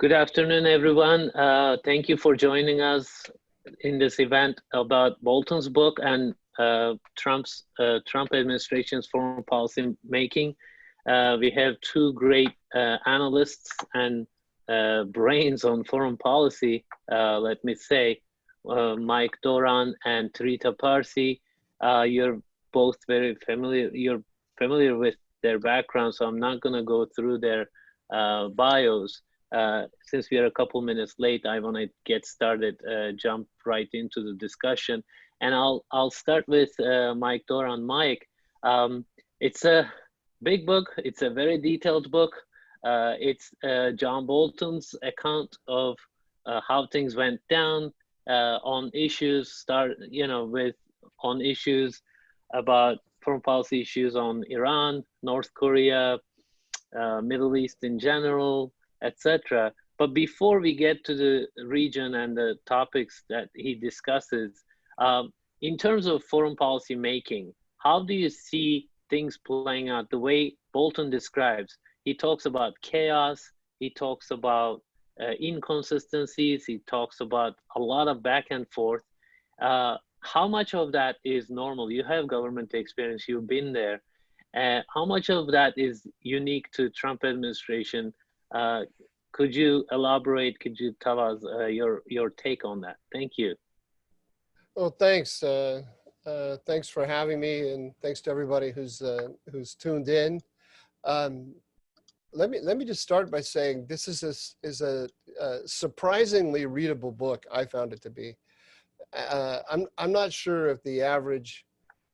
Good afternoon, everyone. Thank you for joining us in this event about Bolton's book and Trump administration's foreign policy making. We have two great analysts and brains on foreign policy, let me say, Mike Doran and Trita Parsi. You're both very familiar. You're familiar with their background, so I'm not going to go through their bios. Since we are a couple minutes late, I want to get started, jump right into the discussion. And I'll start with Mike Doran. Mike, it's a big book. It's a very detailed book. It's John Bolton's account of how things went down on issues, on issues about foreign policy issues on Iran, North Korea, Middle East in general, etc. But before we get to the region and the topics that he discusses, in terms of foreign policy making, how do you see things playing out the way Bolton describes? He talks about chaos, he talks about inconsistencies, he talks about a lot of back and forth. How much of that is normal? You have government experience, you've been there. How much of that is unique to Trump administration? Could you elaborate? Could you tell us your take on that? Thank you. Well, thanks. Thanks for having me, and thanks to everybody who's tuned in. Let me just start by saying this is a surprisingly readable book. I found it to be. I'm not sure if the average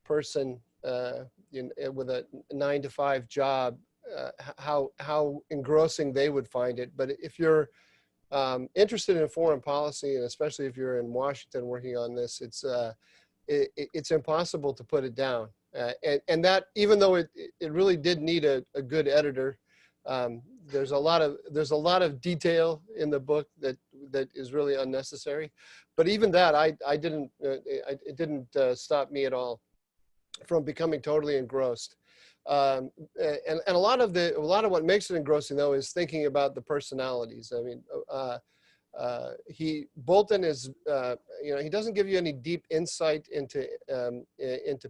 person with a 9-to-5 job, how engrossing they would find it. But if you're interested in foreign policy, and especially if you're in Washington working on this, it's impossible to put it down. And that, even though it really did need a good editor, there's a lot of detail in the book that is really unnecessary. But even that, it didn't stop me at all from becoming totally engrossed. And a lot of what makes it engrossing, though, is thinking about the personalities. I mean, Bolton is, he doesn't give you any deep insight into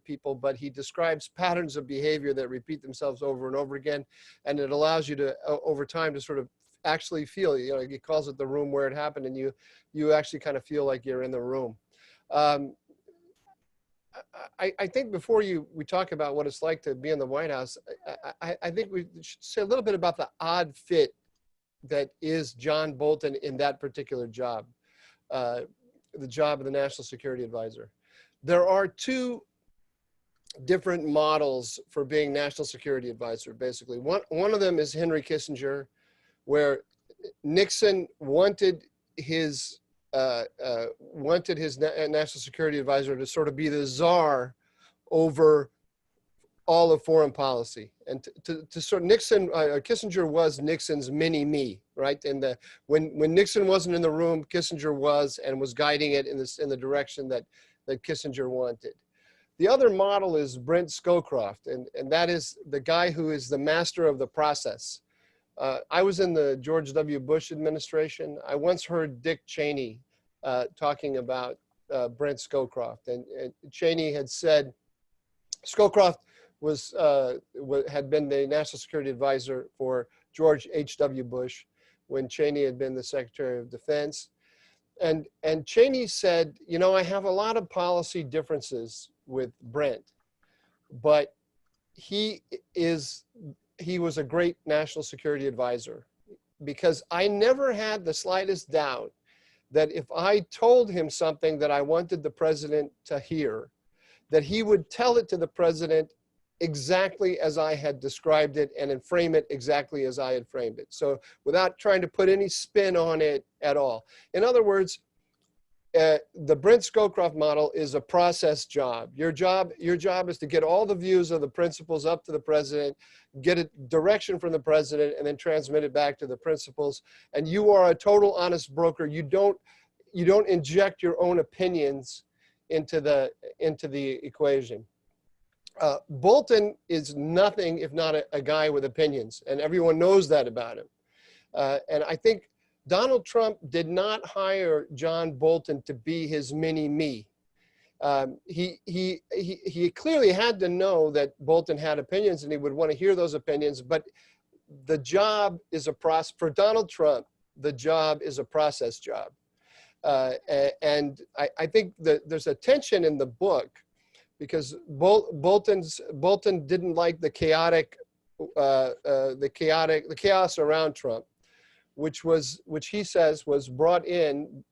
people, but he describes patterns of behavior that repeat themselves over and over again, and it allows you to, over time, to sort of actually feel. He calls it the room where it happened, and you actually kind of feel like you're in the room. I think before we talk about what it's like to be in the White House, I think we should say a little bit about the odd fit that is John Bolton in that particular job, the job of the National Security Advisor. There are two different models for being National Security Advisor, basically. One of them is Henry Kissinger, where Nixon wanted his national security advisor to sort of be the czar over all of foreign policy, and to sort of Kissinger was Nixon's mini-me, right? And when Nixon wasn't in the room, Kissinger was, and was guiding it in the direction that Kissinger wanted. The other model is Brent Scowcroft, and that is the guy who is the master of the process. I was in the George W. Bush administration. I once heard Dick Cheney talking about Brent Scowcroft, and Cheney had said Scowcroft had been the National Security Advisor for George H.W. Bush when Cheney had been the Secretary of Defense. And Cheney said, I have a lot of policy differences with Brent, but he was a great national security advisor, because I never had the slightest doubt that if I told him something that I wanted the president to hear, that he would tell it to the president exactly as I had described it and then frame it exactly as I had framed it. So without trying to put any spin on it at all. In other words, the Brent Scowcroft model is a process job. Your job is to get all the views of the principals up to the president, get a direction from the president, and then transmit it back to the principals. And you are a total honest broker. You don't inject your own opinions into the equation. Bolton is nothing if not a guy with opinions, and everyone knows that about him. And I think Donald Trump did not hire John Bolton to be his mini-me. He clearly had to know that Bolton had opinions and he would want to hear those opinions, but the job is a process. For Donald Trump, the job is a process job. And I think that there's a tension in the book because Bolton didn't like the chaos around Trump, which he says was brought in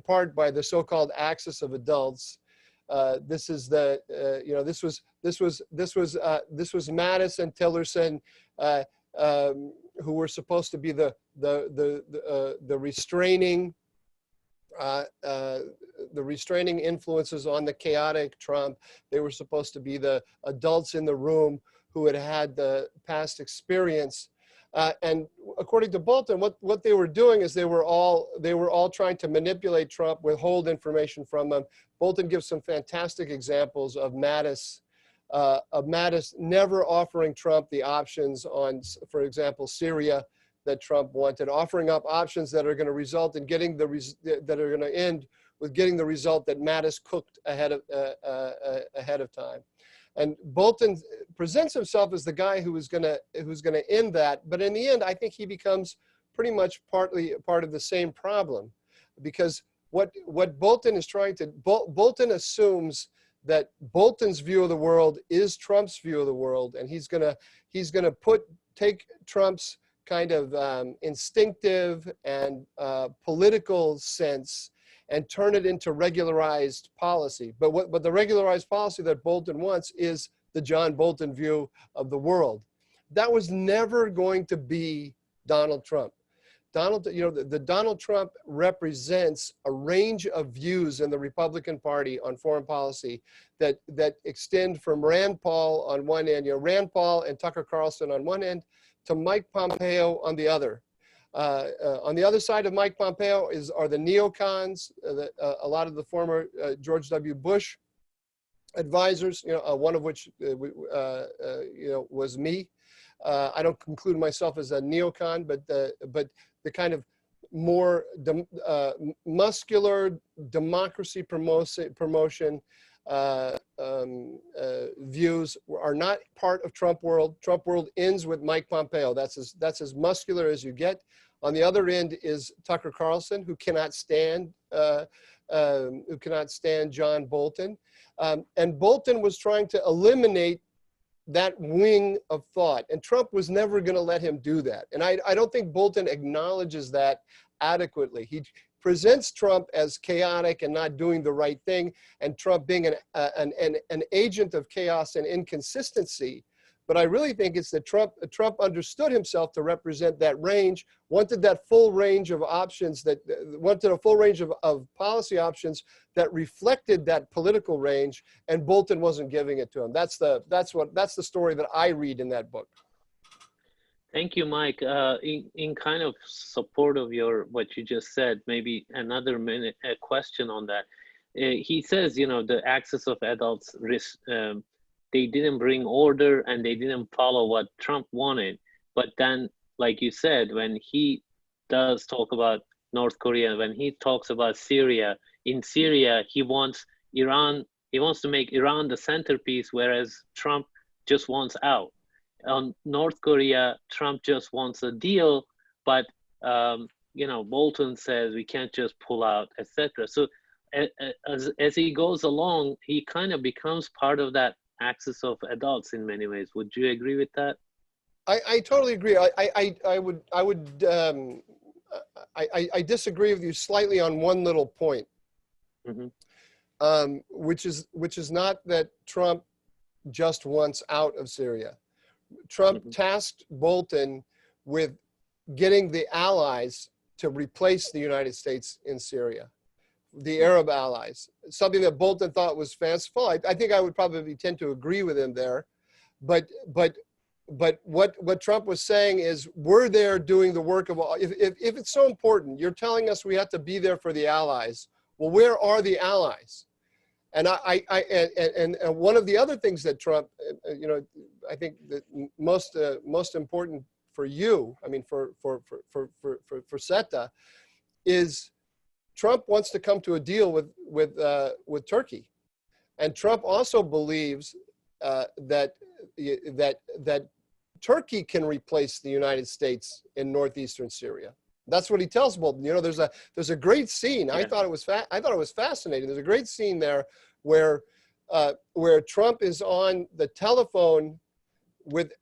part by the so-called axis of adults. This is the this was Mattis and Tillerson, who were supposed to be the restraining influences on the chaotic Trump. They were supposed to be the adults in the room who had had the past experience. And according to Bolton, what they were doing is they were all trying to manipulate Trump, withhold information from him. Bolton gives some fantastic examples of Mattis never offering Trump the options on, for example, Syria that Trump wanted, offering up options that are going to result in getting that are going to end with getting the result that Mattis cooked ahead of time. And Bolton presents himself as the guy who's going to end that, but in the end, I think he becomes pretty much partly part of the same problem, because what Bolton is trying to Bolton assumes that Bolton's view of the world is Trump's view of the world, and he's gonna take Trump's kind of instinctive and political sense and turn it into regularized policy. But the regularized policy that Bolton wants is the John Bolton view of the world. That was never going to be Donald Trump. The Donald Trump represents a range of views in the Republican Party on foreign policy that extend from Rand Paul on one end, Rand Paul and Tucker Carlson on one end, to Mike Pompeo on the other. On the other side of Mike Pompeo are the neocons, a lot of the former George W. Bush advisors, one of which was me. I don't conclude myself as a neocon, but the kind of more muscular democracy promotion views are not part of Trump world. Trump world ends with Mike Pompeo. That's as muscular as you get. On the other end is Tucker Carlson, who cannot stand John Bolton, and Bolton was trying to eliminate that wing of thought, and Trump was never going to let him do that. And I don't think Bolton acknowledges that adequately. He presents Trump as chaotic and not doing the right thing, and Trump being an agent of chaos and inconsistency. But I really think it's that Trump understood himself to represent that range, wanted that full range of options, wanted a full range of policy options that reflected that political range, and Bolton wasn't giving it to him. That's the story that I read in that book. Thank you, Mike. In kind of support of what you just said, maybe another question on that. He says, the axis of adults they didn't bring order and they didn't follow what Trump wanted. But then, like you said, when he does talk about North Korea, when he talks about Syria, in Syria, he wants to make Iran the centerpiece, whereas Trump just wants out. On North Korea, Trump just wants a deal, but Bolton says we can't just pull out, etc. So as he goes along, he kind of becomes part of that axis of adults in many ways. Would you agree with that? I totally agree. I disagree with you slightly on one little point, which is not that Trump just wants out of Syria. Trump tasked Bolton with getting the allies to replace the United States in Syria, the Arab allies, something that Bolton thought was fanciful. I think I would probably tend to agree with him there. But what Trump was saying is, we're there doing the work of all. If it's so important, you're telling us we have to be there for the allies. Well, where are the allies? And and one of the other things that Trump, I think the most important you, I mean, for SETA, is Trump wants to come to a deal with Turkey, and Trump also believes that Turkey can replace the United States in northeastern Syria. That's what he tells Bolton. You know, there's a great scene. Yeah. I thought it was fascinating. There's a great scene there where Trump is on the telephone with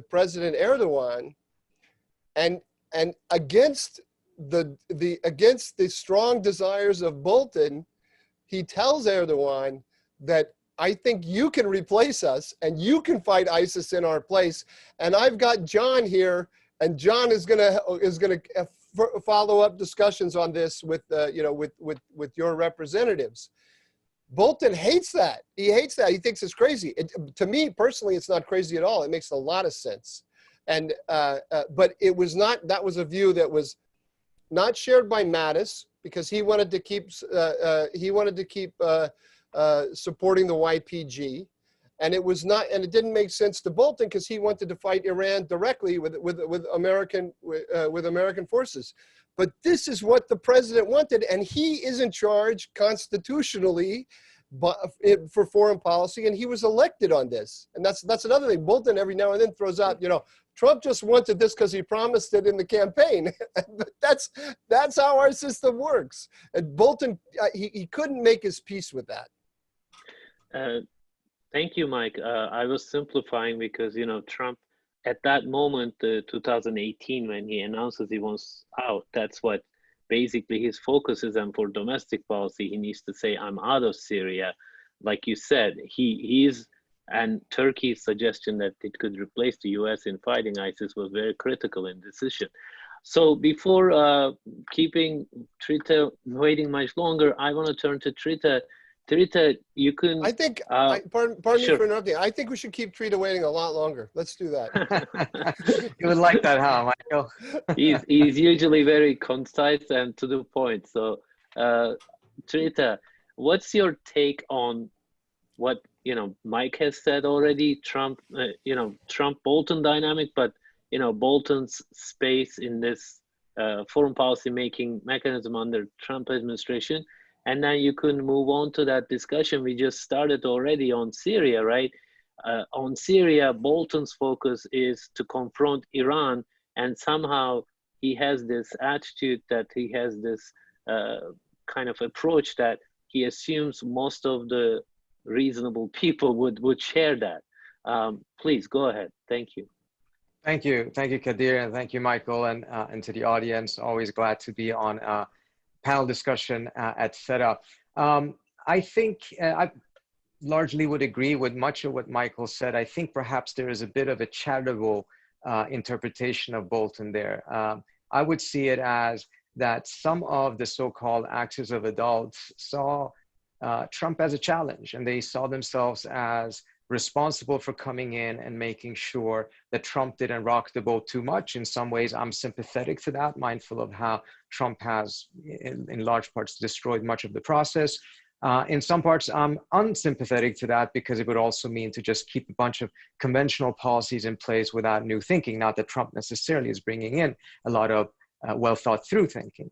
President Erdogan, and against the strong desires of Bolton, he tells Erdogan that, I think you can replace us and you can fight ISIS in our place. And I've got John here, and John is gonna follow up discussions on this with your representatives. Bolton hates that. He hates that. He thinks it's crazy. To me personally, it's not crazy at all. It makes a lot of sense. And but it was not. That was a view that was not shared by Mattis, because he wanted to keep supporting the YPG, and it was not, and it didn't make sense to Bolton because he wanted to fight Iran directly with American forces. But this is what the president wanted, and he is in charge constitutionally for foreign policy, and he was elected on this. And that's another thing. Bolton every now and then throws out, Trump just wanted this because he promised it in the campaign. That's how our system works. And Bolton, he couldn't make his peace with that. Thank you, Mike. I was simplifying because, Trump, at that moment, 2018, when he announces he wants out, that's what basically his focus is. And for domestic policy, he needs to say, I'm out of Syria. Like you said, and Turkey's suggestion that it could replace the US in fighting ISIS was very critical in decision. So before keeping Trita waiting much longer, I want to turn to Trita. Trita, you can... I think, pardon me for interrupting. I think we should keep Trita waiting a lot longer. Let's do that. You would like that, huh, Michael? He's usually very concise and to the point. So, Trita, what's your take on what Mike has said already? Trump, Bolton dynamic, but Bolton's space in this foreign policy making mechanism under Trump administration. And then you can move on to that discussion we just started already on Syria, right? On Syria, Bolton's focus is to confront Iran, and somehow he has this attitude that he has this kind of approach that he assumes most of the reasonable people would share that. Please go ahead. Thank you. Thank you, Kadir, and thank you, Michael, and to the audience. Always glad to be on panel discussion at SETA. I think I largely would agree with much of what Michael said. I think perhaps there is a bit of a charitable interpretation of Bolton there. I would see it as that some of the so-called axis of adults saw Trump as a challenge, and they saw themselves as responsible for coming in and making sure that Trump didn't rock the boat too much. In some ways, I'm sympathetic to that, mindful of how Trump has, in large parts, destroyed much of the process. In some parts, I'm unsympathetic to that because it would also mean to just keep a bunch of conventional policies in place without new thinking. Not that Trump necessarily is bringing in a lot of well thought through thinking.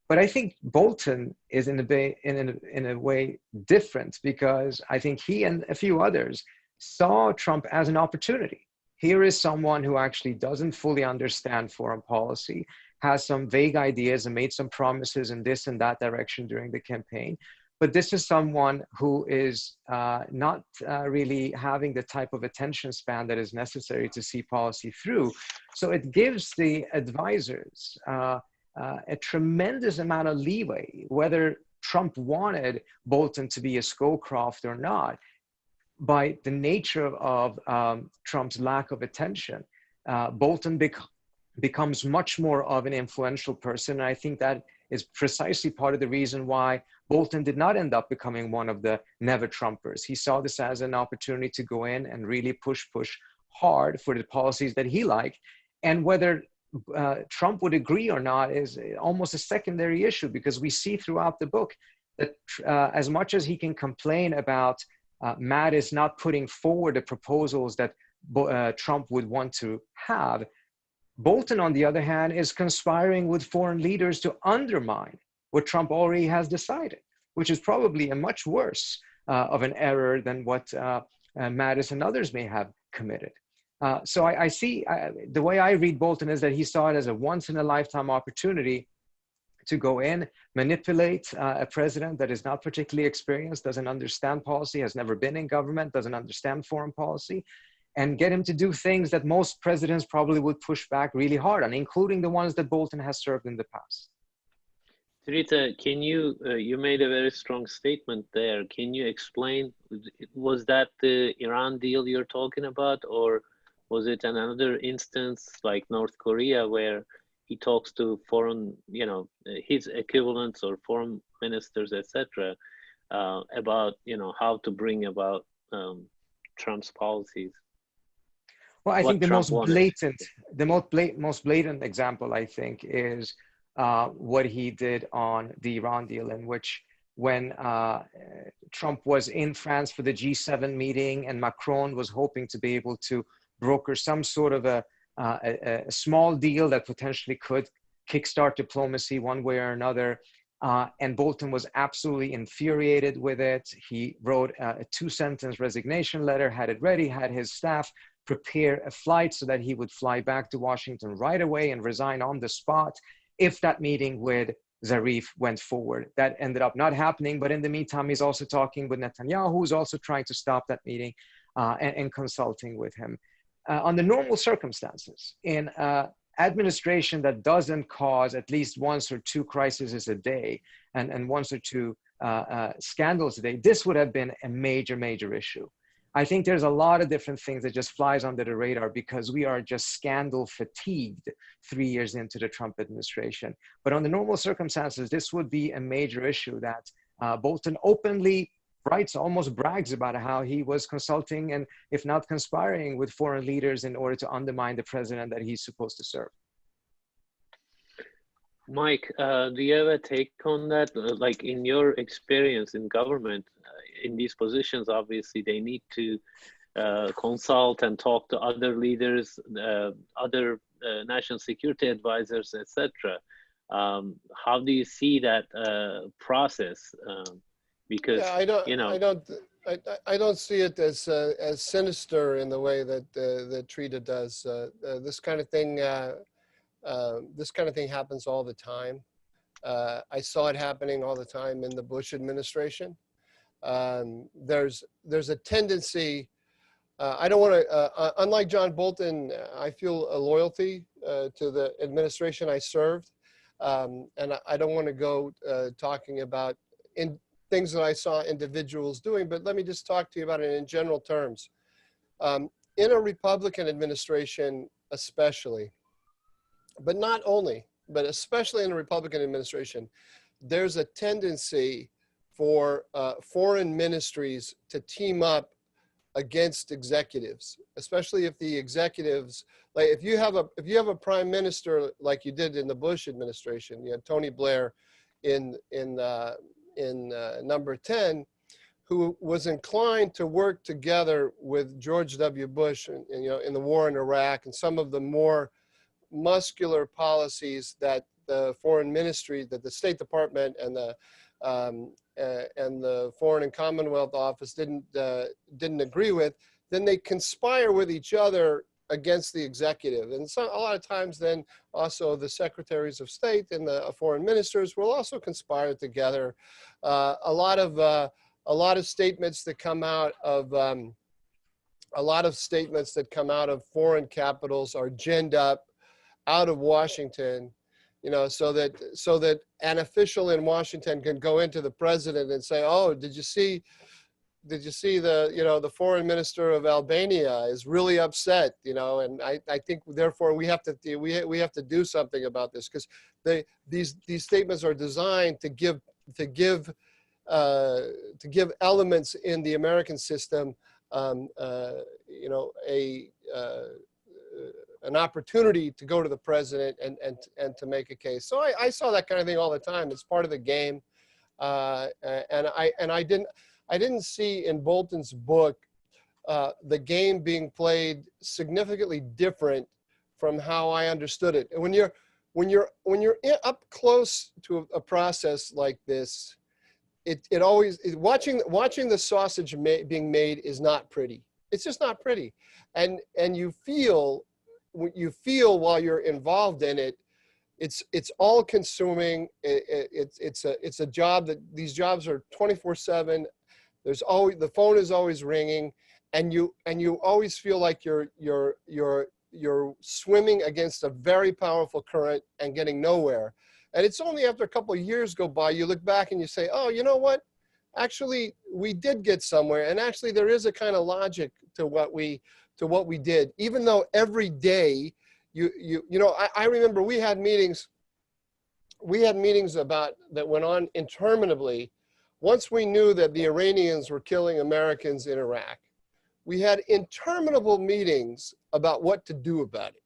But I think Bolton is in a way different, because I think he and a few others saw Trump as an opportunity. Here is someone who actually doesn't fully understand foreign policy, has some vague ideas and made some promises in this and that direction during the campaign. But this is someone who is not really having the type of attention span that is necessary to see policy through. So it gives the advisors a tremendous amount of leeway, whether Trump wanted Bolton to be a Scowcroft or not. By the nature of Trump's lack of attention, Bolton becomes much more of an influential person. And I think that is precisely part of the reason why Bolton did not end up becoming one of the never Trumpers. He saw this as an opportunity to go in and really push hard for the policies that he liked. And whether Trump would agree or not is almost a secondary issue, because we see throughout the book that as much as he can complain about Mattis not putting forward the proposals that Trump would want to have, Bolton, on the other hand, is conspiring with foreign leaders to undermine what Trump already has decided, which is probably a much worse of an error than what Mattis and others may have committed. So I see, the way I read Bolton is that he saw it as a once-in-a-lifetime opportunity to go in, manipulate a president that is not particularly experienced, doesn't understand policy, has never been in government, doesn't understand foreign policy, and get him to do things that most presidents probably would push back really hard on, including the ones that Bolton has served in the past. Rita, can you, you made a very strong statement there. Can you explain, was that the Iran deal you're talking about, or was it another instance like North Korea where he talks to foreign, you know, his equivalents or foreign ministers, etc., about, you know, how to bring about Trump's policies? Well, I think the Trump most blatant example, I think, is what he did on the Iran deal, in which when Trump was in France for the G7 meeting and Macron was hoping to be able to broker some sort of a small deal that potentially could kickstart diplomacy one way or another. And Bolton was absolutely infuriated with it. He wrote a 2-sentence resignation letter, had it ready, had his staff prepare a flight so that he would fly back to Washington right away and resign on the spot if that meeting with Zarif went forward. That ended up not happening, but in the meantime, he's also talking with Netanyahu, who's also trying to stop that meeting and consulting with him. Under normal circumstances, in administration that doesn't cause at least once or two crises a day and once or two scandals a day, this would have been a major, major issue. I think there's a lot of different things that just flies under the radar because we are just scandal fatigued 3 years into the Trump administration. But under normal circumstances, this would be a major issue that Bolton openly writes, almost brags about how he was consulting and, if not conspiring, with foreign leaders in order to undermine the president that he's supposed to serve. Mike, do you have a take on that? Like, in your experience in government, in these positions, obviously they need to consult and talk to other leaders, other national security advisors, etc. How do you see that process? Because I don't see it as sinister in the way that that Trita does. This kind of thing happens all the time. I saw it happening all the time in the Bush administration. There's a tendency. I don't want to. Unlike John Bolton, I feel a loyalty to the administration I served, and I don't want to go talking about things that I saw individuals doing, but let me just talk to you about it in general terms. In a Republican administration, especially, but not only, but especially in a Republican administration, there's a tendency for foreign ministries to team up against executives, especially if the executives, like if you have a prime minister like you did in the Bush administration, you had Tony Blair in number 10, who was inclined to work together with George W. Bush in the war in Iraq and some of the more muscular policies that the foreign ministry, that the State Department and the Foreign and Commonwealth Office didn't agree with. Then they conspire with each other against the executive, and so a lot of times then also the secretaries of state and the foreign ministers will also conspire together. A lot of statements that come out of foreign capitals are ginned up out of Washington, so that an official in Washington can go into the president and say, "Oh, did you see the foreign minister of Albania is really upset, and I think therefore we have to do something about this," because these statements are designed to give elements in the American system an opportunity to go to the president and to make a case. So I saw that kind of thing all the time. It's part of the game, and I didn't see in Bolton's book the game being played significantly different from how I understood it. And when you're up close to a process like this, it always, watching the sausage being made is not pretty. It's just not pretty. And you feel while you're involved in it, it's all consuming. It's a job that, these jobs are 24/7. There's always, the phone is always ringing, and you always feel like you're swimming against a very powerful current and getting nowhere. And it's only after a couple of years go by, you look back and you say, oh, you know what? Actually, we did get somewhere. And actually there is a kind of logic to what we did, even though every day, I remember we had meetings about, that went on interminably. Once we knew that the Iranians were killing Americans in Iraq, we had interminable meetings about what to do about it.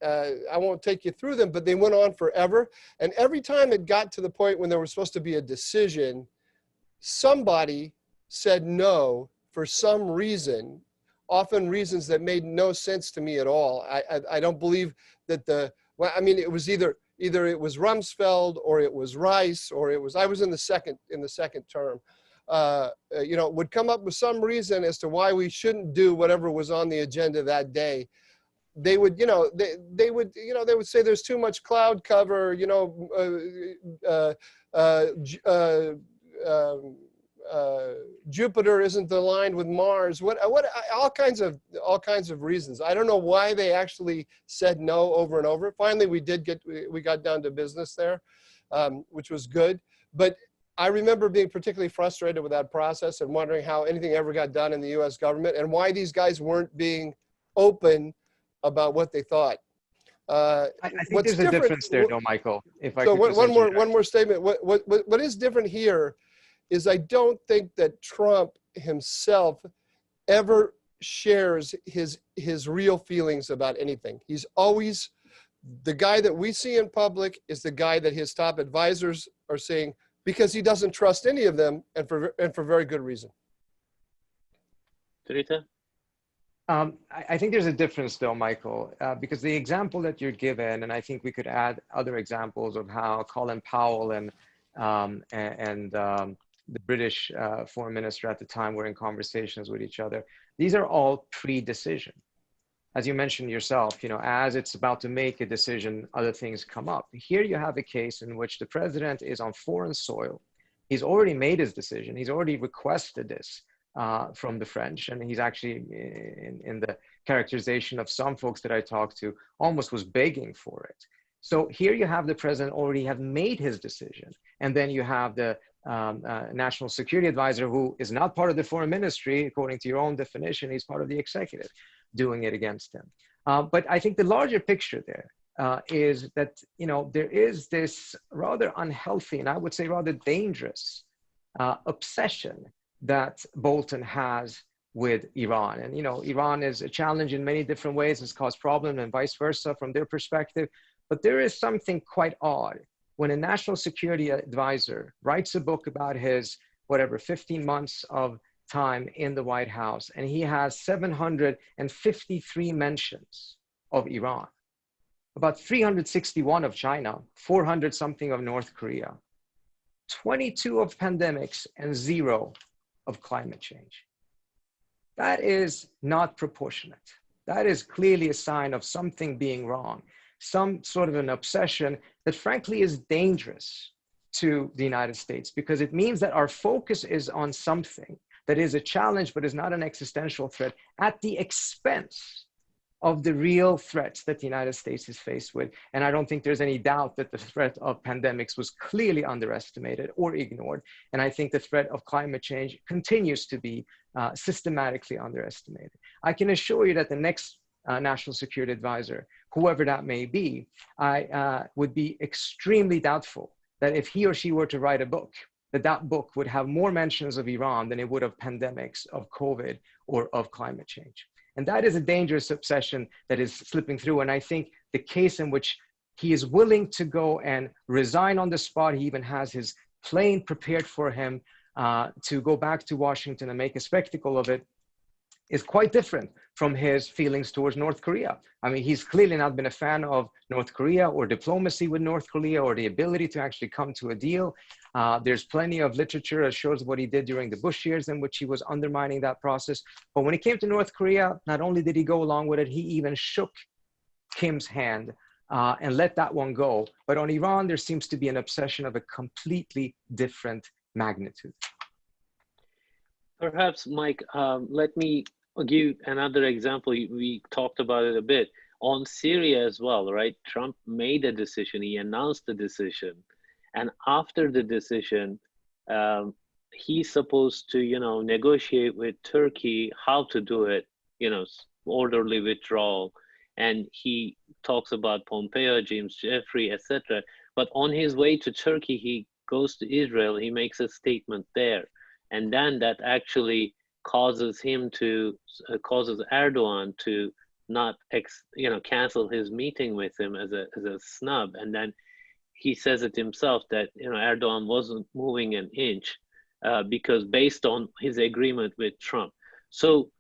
I won't take you through them, but they went on forever. And every time it got to the point when there was supposed to be a decision, somebody said no for some reason, often reasons that made no sense to me at all. I don't believe that it was either it was Rumsfeld or it was Rice or it was, I was in the second term. Would come up with some reason as to why we shouldn't do whatever was on the agenda that day. They would, they would say there's too much cloud cover, Jupiter isn't aligned with Mars. All kinds of reasons. I don't know why they actually said no over and over. Finally, we got down to business there, which was good. But I remember being particularly frustrated with that process and wondering how anything ever got done in the U.S. government and why these guys weren't being open about what they thought. I think there's a difference there, though, Michael. If I so could one more statement. What is different here is I don't think that Trump himself ever shares his real feelings about anything. He's always, the guy that we see in public is the guy that his top advisors are saying, because he doesn't trust any of them, and for very good reason. Teresa? I think there's a difference, though, Michael, because the example that you're given, and I think we could add other examples of how Colin Powell and the British foreign minister at the time were in conversations with each other. These are all pre-decision. As you mentioned yourself, as it's about to make a decision, other things come up. Here you have a case in which the president is on foreign soil. He's already made his decision. He's already requested this from the French. And he's actually, in the characterization of some folks that I talked to, almost was begging for it. So here you have the president already have made his decision. And then you have the national security advisor, who is not part of the foreign ministry, according to your own definition. He's part of the executive, doing it against him. But I think the larger picture there is that, there is this rather unhealthy, and I would say rather dangerous obsession that Bolton has with Iran. And, Iran is a challenge in many different ways. It's caused problems and vice versa from their perspective. But there is something quite odd when a national security advisor writes a book about his, 15 months of time in the White House, and he has 753 mentions of Iran, about 361 of China, 400 something of North Korea, 22 of pandemics, and 0 of climate change. That is not proportionate. That is clearly a sign of something being wrong, some sort of an obsession that frankly is dangerous to the United States, because it means that our focus is on something that is a challenge, but is not an existential threat, at the expense of the real threats that the United States is faced with. And I don't think there's any doubt that the threat of pandemics was clearly underestimated or ignored. And I think the threat of climate change continues to be systematically underestimated. I can assure you that the next national security advisor, whoever that may be, I would be extremely doubtful that if he or she were to write a book, that book would have more mentions of Iran than it would of pandemics, of COVID, or of climate change. And that is a dangerous obsession that is slipping through. And I think the case in which he is willing to go and resign on the spot, he even has his plane prepared for him to go back to Washington and make a spectacle of it, is quite different from his feelings towards North Korea. I mean, he's clearly not been a fan of North Korea or diplomacy with North Korea or the ability to actually come to a deal. There's plenty of literature that shows what he did during the Bush years in which he was undermining that process. But when it came to North Korea, not only did he go along with it, he even shook Kim's hand and let that one go. But on Iran, there seems to be an obsession of a completely different magnitude. Perhaps, Mike, let me give another example. We talked about it a bit on Syria as well, right? Trump made a decision. He announced the decision. And after the decision, he's supposed to, negotiate with Turkey how to do it, orderly withdrawal. And he talks about Pompeo, James Jeffrey, etc. But on his way to Turkey, he goes to Israel. He makes a statement there. And then that actually causes Erdogan to not, cancel his meeting with him as a snub. And then he says it himself that, Erdogan wasn't moving an inch because based on his agreement with Trump. So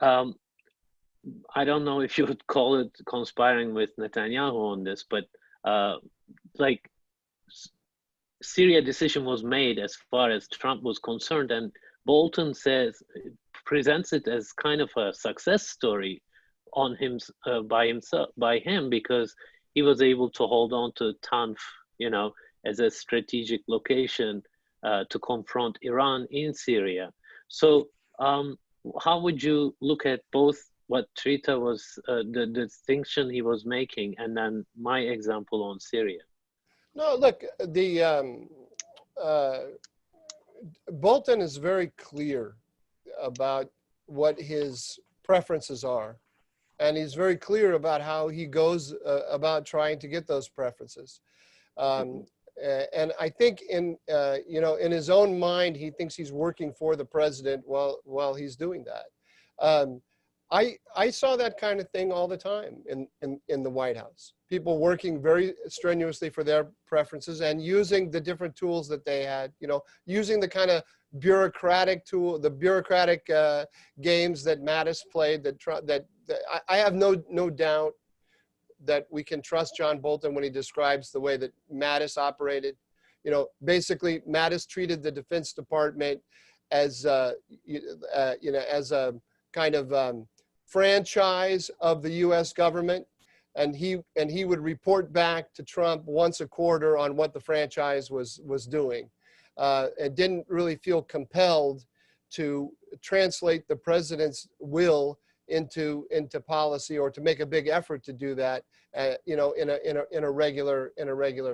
I don't know if you would call it conspiring with Netanyahu on this, but Syria decision was made as far as Trump was concerned, and Bolton presents it as kind of a success story on him by him because he was able to hold on to Tanf, as a strategic location to confront Iran in Syria. So how would you look at both what Trita was, the distinction he was making, and then my example on Syria? No, look, Bolton is very clear about what his preferences are. And he's very clear about how he goes about trying to get those preferences. And I think in his own mind, he thinks he's working for the president while he's doing that. I saw that kind of thing all the time in the White House. People working very strenuously for their preferences and using the different tools that they had, using the kind of bureaucratic games that Mattis played. I have no doubt that we can trust John Bolton when he describes the way that Mattis operated. Basically Mattis treated the Defense Department as a kind of franchise of the U.S. government, and he would report back to Trump once a quarter on what the franchise was doing. It didn't really feel compelled to translate the president's will into policy or to make a big effort to do that, in a regular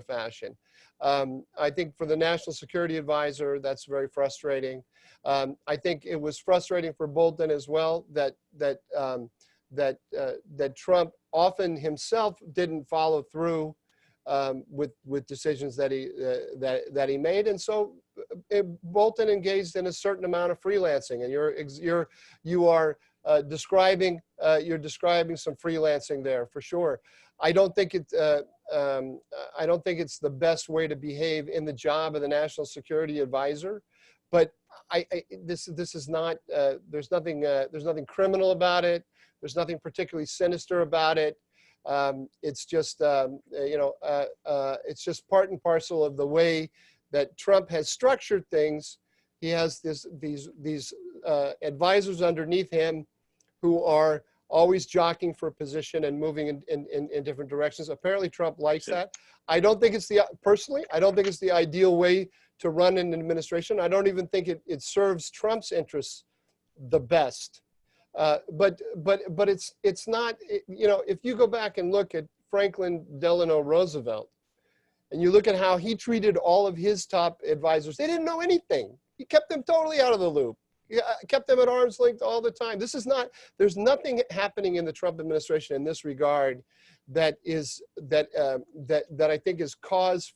fashion. I think for the National Security Advisor, that's very frustrating. I think it was frustrating for Bolton as well that Trump often himself didn't follow through with decisions that he made, and so Bolton engaged in a certain amount of freelancing, and you're describing some freelancing there for sure. I don't think it's the best way to behave in the job of the National Security Advisor, but this is not. There's nothing criminal about it. There's nothing particularly sinister about it. It's just it's just part and parcel of the way that Trump has structured things. He has these advisors underneath him who are always jockeying for a position and moving in different directions. Apparently Trump likes that. I don't think it's the ideal way to run an administration. I don't even think it serves Trump's interests the best. But it's not, if you go back and look at Franklin Delano Roosevelt, and you look at how he treated all of his top advisors, they didn't know anything. He kept them totally out of the loop. He kept them at arm's length all the time. There's nothing happening in the Trump administration in this regard that I think is cause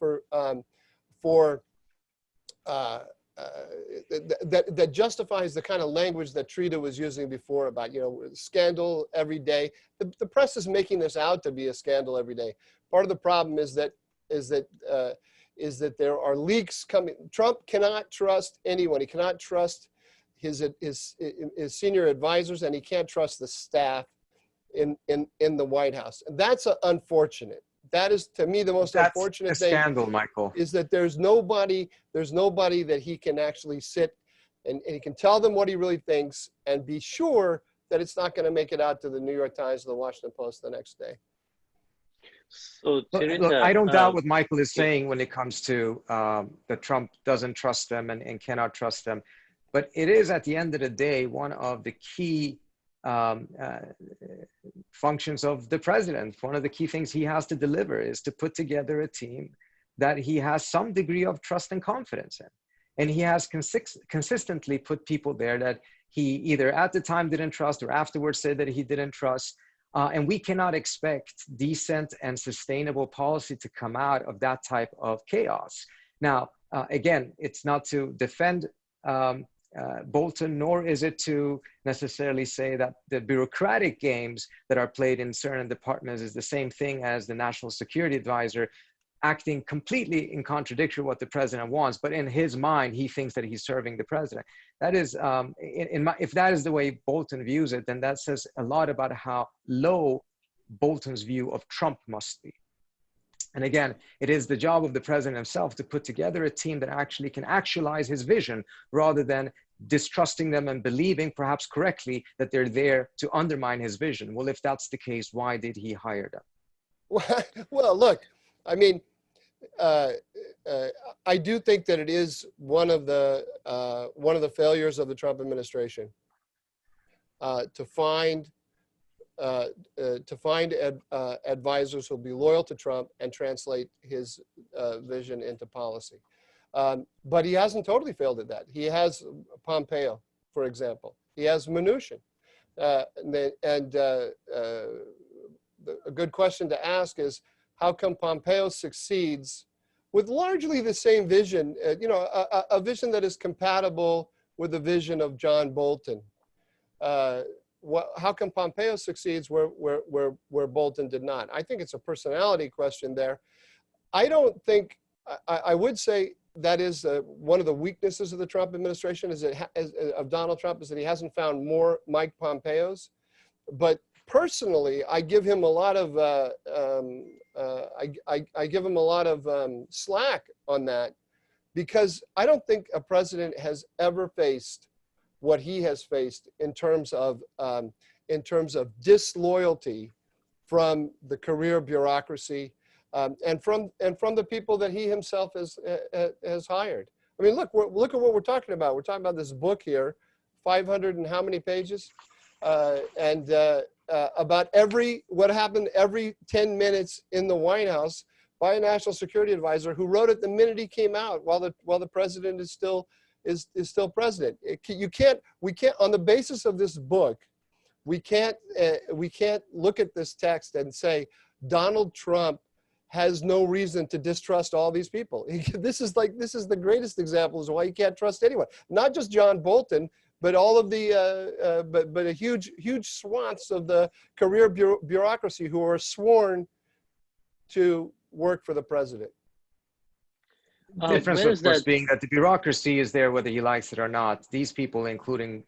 that justifies the kind of language that Trita was using before about, scandal every day. The press is making this out to be a scandal every day. Part of the problem is that there are leaks coming. Trump cannot trust anyone. He cannot trust his senior advisors, and he can't trust the staff in the White House. And that's unfortunate. That is, to me, the most unfortunate thing. That's a scandal, Michael. Is that there's nobody that he can actually sit and he can tell them what he really thinks and be sure that it's not going to make it out to the New York Times or the Washington Post the next day. So, look, I don't doubt what Michael is saying when it comes to that Trump doesn't trust them and cannot trust them. But it is, at the end of the day, one of the key functions of the president. One of the key things he has to deliver is to put together a team that he has some degree of trust and confidence in. And he has consistently put people there that he either at the time didn't trust or afterwards said that he didn't trust. And we cannot expect decent and sustainable policy to come out of that type of chaos. Now, again, it's not to defend Bolton, nor is it to necessarily say that the bureaucratic games that are played in certain departments is the same thing as the national security advisor acting completely in contradiction with what the president wants, but in his mind, he thinks that he's serving the president. That is, if that is the way Bolton views it, then that says a lot about how low Bolton's view of Trump must be. And again, it is the job of the president himself to put together a team that actually can actualize his vision rather than distrusting them and believing, perhaps correctly, that they're there to undermine his vision. Well, if that's the case, why did he hire them? Well, look, I mean, I do think that it is one of the failures of the Trump administration to find advisors who'll be loyal to Trump and translate his vision into policy. But he hasn't totally failed at that. He has Pompeo, for example. He has Mnuchin. A good question to ask is, how come Pompeo succeeds with largely the same vision, a vision that is compatible with the vision of John Bolton? How come Pompeo succeeds where Bolton did not? I think it's a personality question there. I don't think, I would say that is one of the weaknesses of the Trump administration of Donald Trump is that he hasn't found more Mike Pompeos. But personally, I give him a lot of I give him a lot of slack on that, because I don't think a president has ever faced what he has faced in terms of disloyalty from the career bureaucracy and from the people that he himself has hired. I mean, look at what we're talking about. We're talking about this book here, 500 and how many pages, about what happened every 10 minutes in the White House by a national security advisor who wrote it the minute he came out, while the president is still president. We can't on the basis of this book, we can't look at this text and say Donald Trump has no reason to distrust all these people. This is the greatest example as to why you can't trust anyone. Not just John Bolton, but all of the but a huge swaths of the career bureaucracy who are sworn to work for the president. The difference, of course, being that the bureaucracy is there whether he likes it or not. These people, including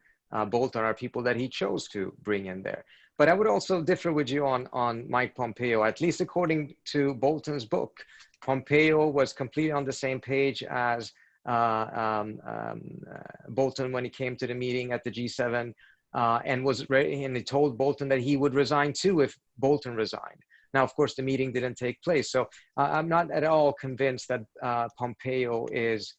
Bolton, are people that he chose to bring in there. But I would also differ with you on Mike Pompeo, at least according to Bolton's book. Pompeo was completely on the same page as Bolton when he came to the meeting at the G7 and was ready, and he told Bolton that he would resign too if Bolton resigned. Now, of course, the meeting didn't take place. So I'm not at all convinced that Pompeo is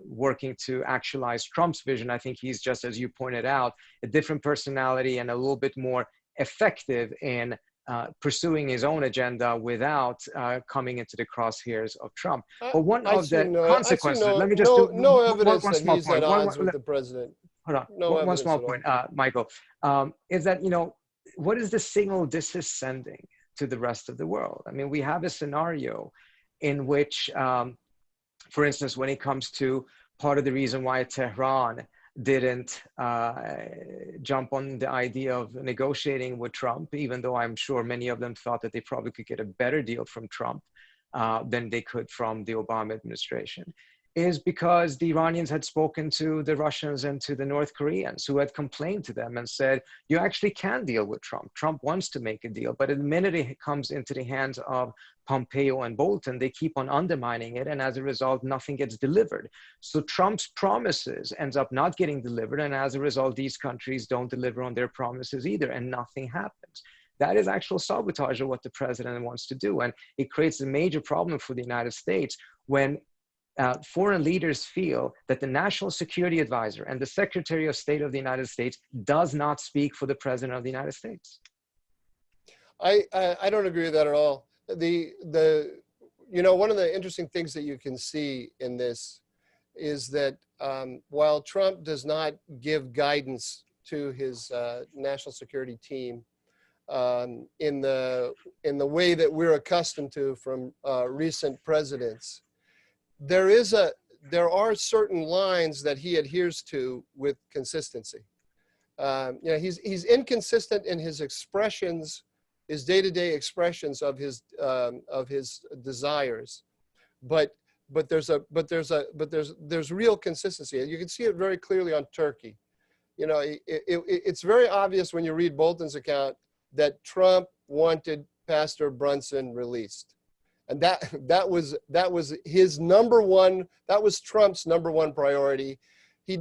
working to actualize Trump's vision. I think he's just, as you pointed out, a different personality and a little bit more effective in pursuing his own agenda without coming into the crosshairs of Trump. But one of the consequences, let me just do no evidence one that small he's point. at odds with the president. Hold on, one small point, Michael, is that, what is the signal this is sending to the rest of the world? I mean, we have a scenario in which, for instance, when it comes to part of the reason why Tehran didn't jump on the idea of negotiating with Trump, even though I'm sure many of them thought that they probably could get a better deal from Trump than they could from the Obama administration, is because the Iranians had spoken to the Russians and to the North Koreans, who had complained to them and said, you actually can deal with Trump. Trump wants to make a deal, but the minute it comes into the hands of Pompeo and Bolton, they keep on undermining it, and as a result, nothing gets delivered. So Trump's promises ends up not getting delivered, and as a result, these countries don't deliver on their promises either, and nothing happens. That is actual sabotage of what the president wants to do, and it creates a major problem for the United States when foreign leaders feel that the National Security Advisor and the Secretary of State of the United States does not speak for the President of the United States. I don't agree with that at all. One of the interesting things that you can see in this is that while Trump does not give guidance to his national security team in the way that we're accustomed to from recent presidents, there are certain lines that he adheres to with consistency. He's inconsistent in his expressions, his day-to-day expressions of his desires, but there's real consistency. You can see it very clearly on Turkey. It's very obvious when you read Bolton's account that Trump wanted Pastor Brunson released. And that was his number one, that was Trump's number one priority. He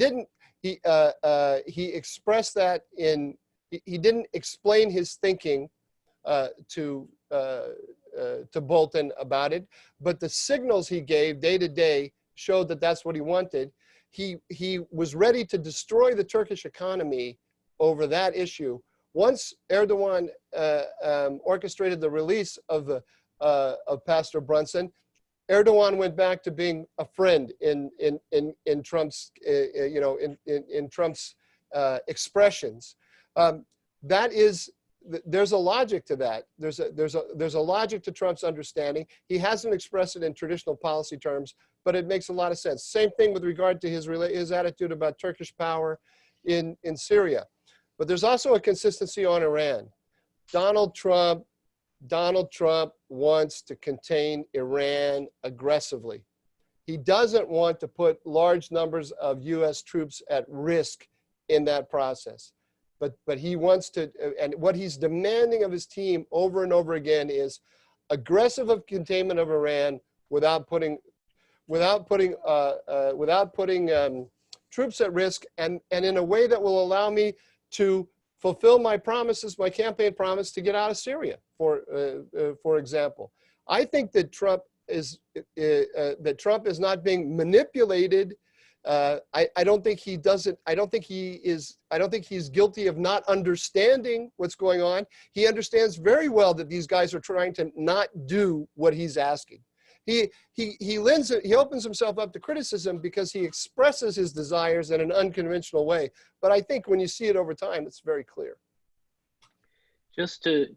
expressed that he didn't explain his thinking to Bolton about it, but the signals he gave day to day showed that that's what he wanted. He was ready to destroy the Turkish economy over that issue. Once Erdogan orchestrated the release of Pastor Brunson, Erdogan went back to being a friend in Trump's in Trump's expressions. There's a logic to that. There's a logic to Trump's understanding. He hasn't expressed it in traditional policy terms, but it makes a lot of sense. Same thing with regard to his attitude about Turkish power in Syria. But there's also a consistency on Iran. Donald Trump wants to contain Iran aggressively. He doesn't want to put large numbers of U.S. troops at risk in that process. But he wants to, and what he's demanding of his team over and over again is aggressive containment of Iran without putting troops at risk, and in a way that will allow me to fulfill my promises, my campaign promise to get out of Syria, for example. I think that Trump is not being manipulated. I don't think he doesn't. I don't think he's guilty of not understanding what's going on. He understands very well that these guys are trying to not do what he's asking. He opens himself up to criticism because he expresses his desires in an unconventional way. But I think when you see it over time, it's very clear. Just to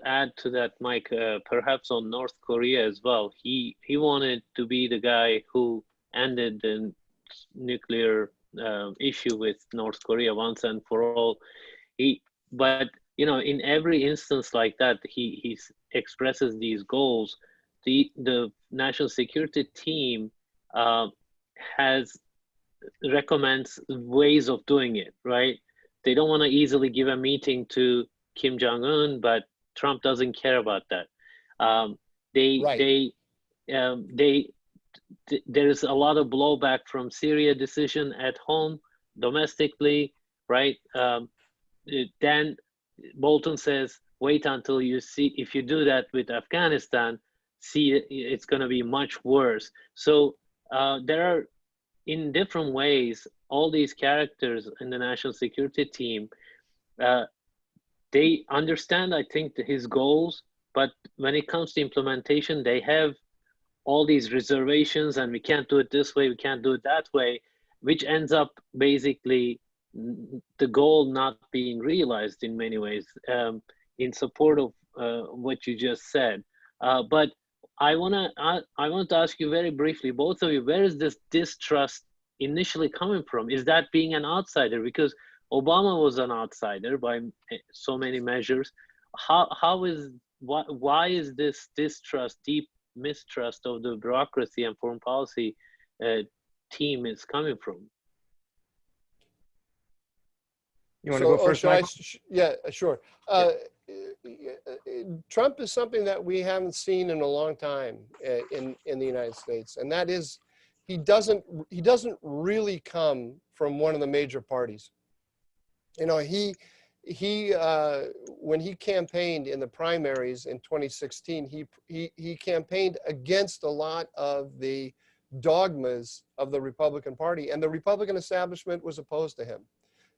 add to that, Mike, perhaps on North Korea as well, he wanted to be the guy who ended the nuclear issue with North Korea once and for all. But in every instance like that, he expresses these goals. The national security team recommends ways of doing it, right? They don't want to easily give a meeting to Kim Jong-un, but Trump doesn't care about that. There's a lot of blowback from Syria decision at home, domestically, right? Then Bolton says, wait until you see, if you do that with Afghanistan, see it's going to be much worse. So there are, in different ways, all these characters in the national security team, they understand, I think, his goals, but when it comes to implementation, they have all these reservations, and we can't do it this way, we can't do it that way, which ends up basically the goal not being realized in many ways, in support of what you just said. But I want to ask you very briefly, both of you, where is this distrust initially coming from? Is that being an outsider? Because Obama was an outsider by so many measures. Why is this distrust, deep mistrust of the bureaucracy and foreign policy team is coming from. You want to go first, Michael? Yeah, sure. Trump is something that we haven't seen in a long time in the United States, and that is he doesn't really come from one of the major parties. You know, when he campaigned in the primaries in 2016, he campaigned against a lot of the dogmas of the Republican Party, and the Republican establishment was opposed to him.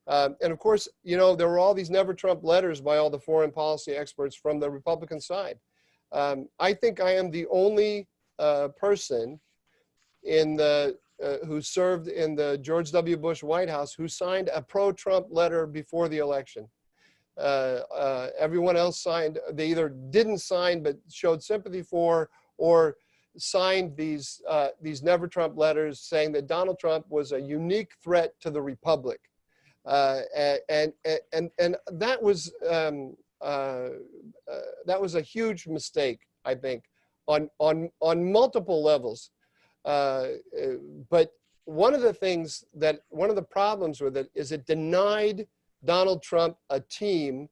And of course, you know, there were all these never Trump letters by all the foreign policy experts from the Republican side. I think I am the only person in the who served in the George W. Bush White House who signed a pro-Trump letter before the election. Everyone else signed, they either didn't sign but showed sympathy for, or signed these never Trump letters saying that Donald Trump was a unique threat to the Republic. And that was a huge mistake, I think, on multiple levels. But one of the problems with it is it denied Donald Trump a team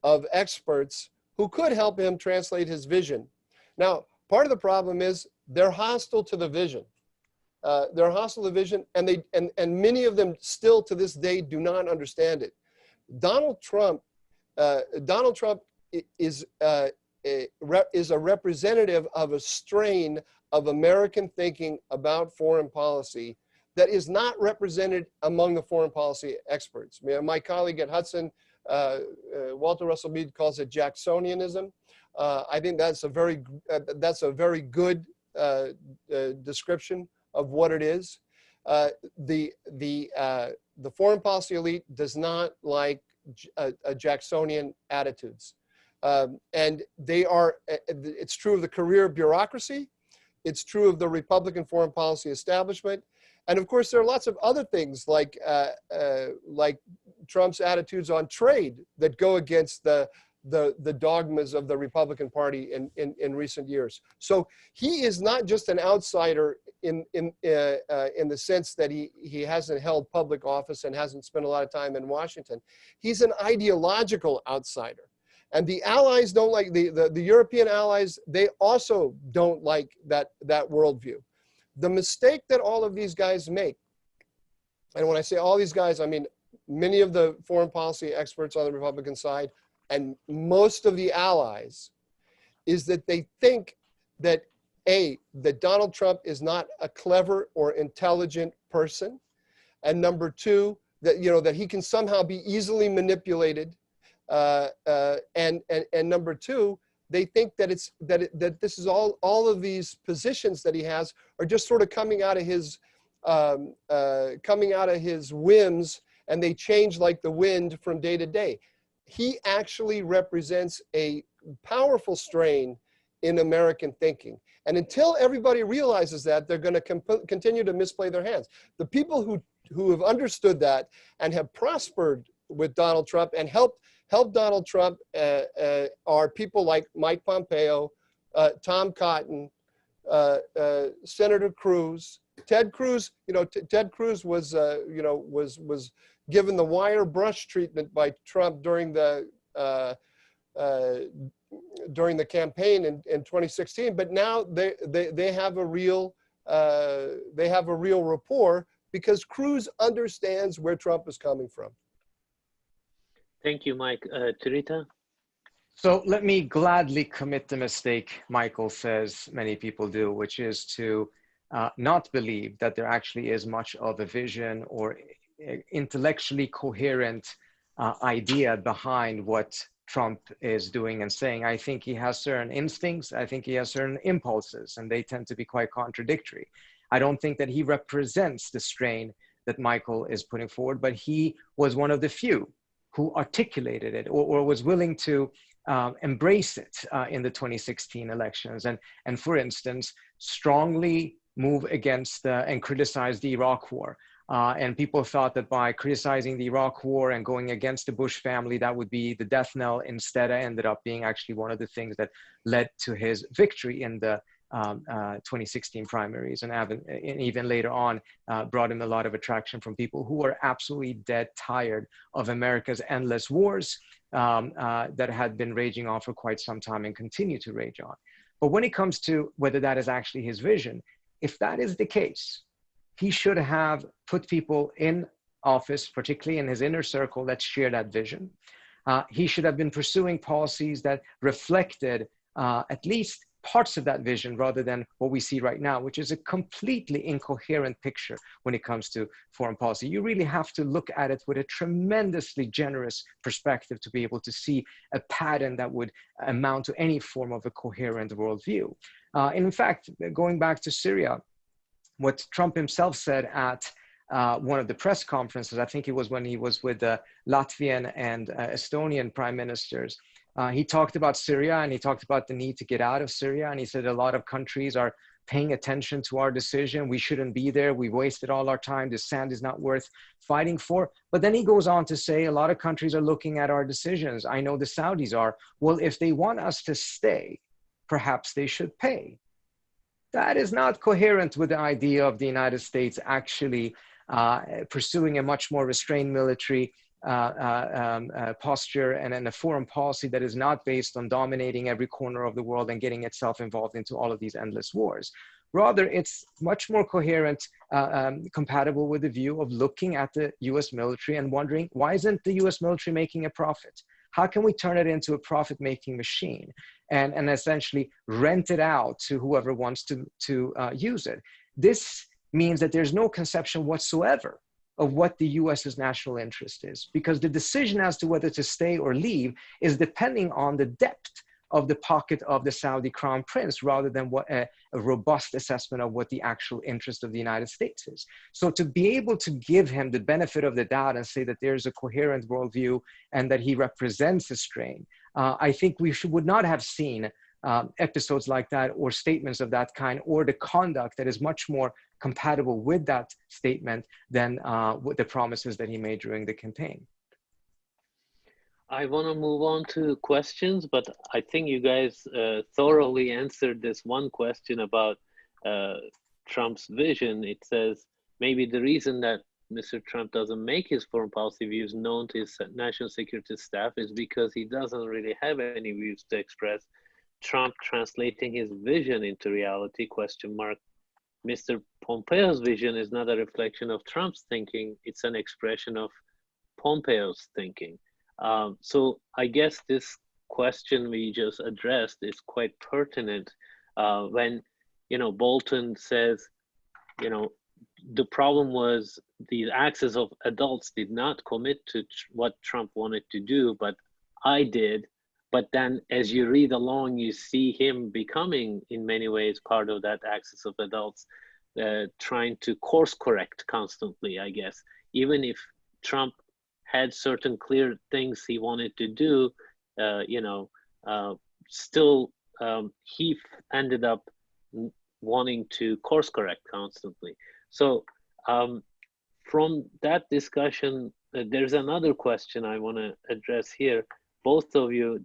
of experts who could help him translate his vision. Now, part of the problem is they're hostile to the vision. They're hostile to the vision, and many of them still to this day do not understand it. Donald Trump is a representative of a strain of American thinking about foreign policy that is not represented among the foreign policy experts. My colleague at Hudson, Walter Russell Mead, calls it Jacksonianism. I think that's a very good description of what it is. The foreign policy elite does not like Jacksonian attitudes, and they are. It's true of the career bureaucracy. It's true of the Republican foreign policy establishment. And of course, there are lots of other things like Trump's attitudes on trade that go against the dogmas of the Republican Party in recent years. So he is not just an outsider in the sense that he hasn't held public office and hasn't spent a lot of time in Washington. He's an ideological outsider. And the allies don't like, the European allies, they also don't like that worldview. The mistake that all of these guys make, and when I say all these guys, I mean many of the foreign policy experts on the Republican side and most of the allies, is that they think that that Donald Trump is not a clever or intelligent person, and number two, that that he can somehow be easily manipulated, and number two, they think that this is all of these positions that he has are just sort of coming out of his whims, and they change like the wind from day to day. He actually represents a powerful strain in American thinking. And until everybody realizes that, they're going to continue to misplay their hands. The people who have understood that and have prospered with Donald Trump and helped Donald Trump are people like Mike Pompeo, Tom Cotton, Senator Cruz, Ted Cruz. Ted Cruz was given the wire brush treatment by Trump during the campaign in 2016. But now they have a real rapport because Cruz understands where Trump is coming from. Thank you, Mike. Tarita? So let me gladly commit the mistake Michael says many people do, which is to not believe that there actually is much of a vision or intellectually coherent idea behind what Trump is doing and saying. I think he has certain instincts. I think he has certain impulses, and they tend to be quite contradictory. I don't think that he represents the strain that Michael is putting forward, but he was one of the few who articulated it or was willing to embrace it in the 2016 elections. And for instance, strongly move against and criticize the Iraq War. And people thought that by criticizing the Iraq War and going against the Bush family, that would be the death knell. Instead, it ended up being actually one of the things that led to his victory in the 2016 primaries, and even later on brought him a lot of attraction from people who were absolutely dead tired of America's endless wars that had been raging on for quite some time and continue to rage on. But when it comes to whether that is actually his vision, if that is the case, he should have put people in office, particularly in his inner circle, that share that vision. He should have been pursuing policies that reflected at least parts of that vision rather than what we see right now, which is a completely incoherent picture when it comes to foreign policy. You really have to look at it with a tremendously generous perspective to be able to see a pattern that would amount to any form of a coherent worldview. In fact, going back to Syria, what Trump himself said at one of the press conferences, I think it was when he was with the Latvian and Estonian prime ministers, he talked about Syria and he talked about the need to get out of Syria. And he said a lot of countries are paying attention to our decision. We shouldn't be there. We wasted all our time. The sand is not worth fighting for. But then he goes on to say a lot of countries are looking at our decisions. I know the Saudis are. Well, if they want us to stay, perhaps they should pay. That is not coherent with the idea of the United States actually pursuing a much more restrained military posture and a foreign policy that is not based on dominating every corner of the world and getting itself involved into all of these endless wars. Rather, it's much more coherent, compatible with the view of looking at the US military and wondering, why isn't the US military making a profit? How can we turn it into a profit-making machine and essentially rent it out to whoever wants to use it? This means that there's no conception whatsoever of what the US's national interest is, because the decision as to whether to stay or leave is depending on the depth of the pocket of the Saudi crown prince rather than what a robust assessment of what the actual interest of the United States is. So to be able to give him the benefit of the doubt and say that there's a coherent worldview and that he represents a strain, I think we would not have seen episodes like that or statements of that kind or the conduct that is much more compatible with that statement than with the promises that he made during the campaign. I want to move on to questions, but I think you guys thoroughly answered this one question about Trump's vision. It says maybe the reason that Mr. Trump doesn't make his foreign policy views known to his national security staff is because he doesn't really have any views to express. Trump translating his vision into reality, question mark. Mr. Pompeo's vision is not a reflection of Trump's thinking, it's an expression of Pompeo's thinking. So I guess this question we just addressed is quite pertinent when, Bolton says, the problem was the axis of adults did not commit to what Trump wanted to do, but I did. But then as you read along, you see him becoming, in many ways, part of that axis of adults, trying to course correct constantly, I guess. Even if Trump had certain clear things he wanted to do, still he ended up wanting to course correct constantly. So from that discussion, there's another question I want to address here. Both of you,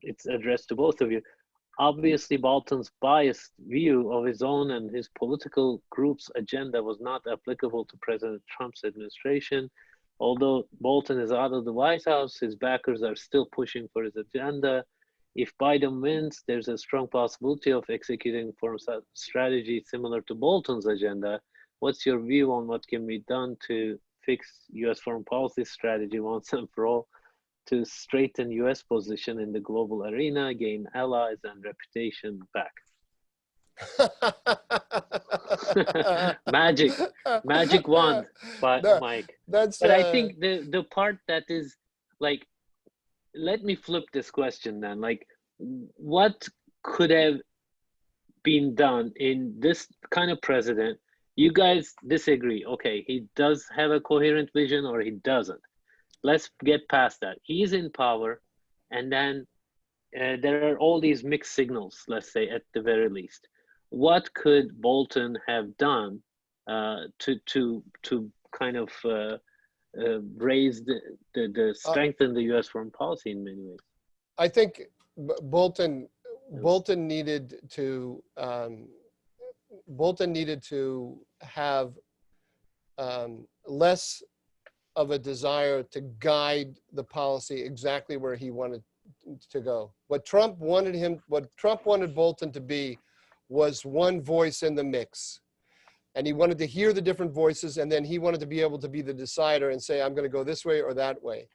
it's addressed to both of you. Obviously, Bolton's biased view of his own and his political group's agenda was not applicable to President Trump's administration. Although Bolton is out of the White House, his backers are still pushing for his agenda. If Biden wins, there's a strong possibility of executing foreign strategy similar to Bolton's agenda. What's your view on what can be done to fix US foreign policy strategy once and for all, to straighten US position in the global arena, gain allies and reputation back? magic wand, but no, Mike. But I think the part that is like, let me flip this question then. Like, what could have been done in this kind of president? You guys disagree. Okay, he does have a coherent vision or he doesn't. Let's get past that. He's in power, and then there are all these mixed signals, let's say, at the very least. What could Bolton have done to kind of raise strengthen the U.S. foreign policy in many ways? I think Bolton Bolton needed to have less of a desire to guide the policy exactly where he wanted to go. What Trump wanted Bolton to be was one voice in the mix. And he wanted to hear the different voices, and then he wanted to be able to be the decider and say, I'm going to go this way or that way.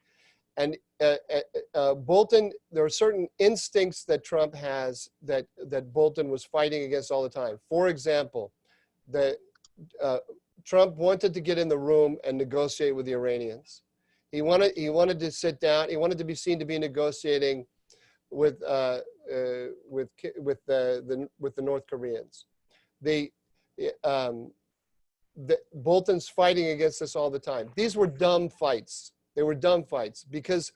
And Bolton, there are certain instincts that Trump has that Bolton was fighting against all the time. For example, Trump wanted to get in the room and negotiate with the Iranians. He wanted to sit down. He wanted to be seen to be negotiating with the North Koreans. Bolton's fighting against this all the time. These were dumb fights. They were dumb fights because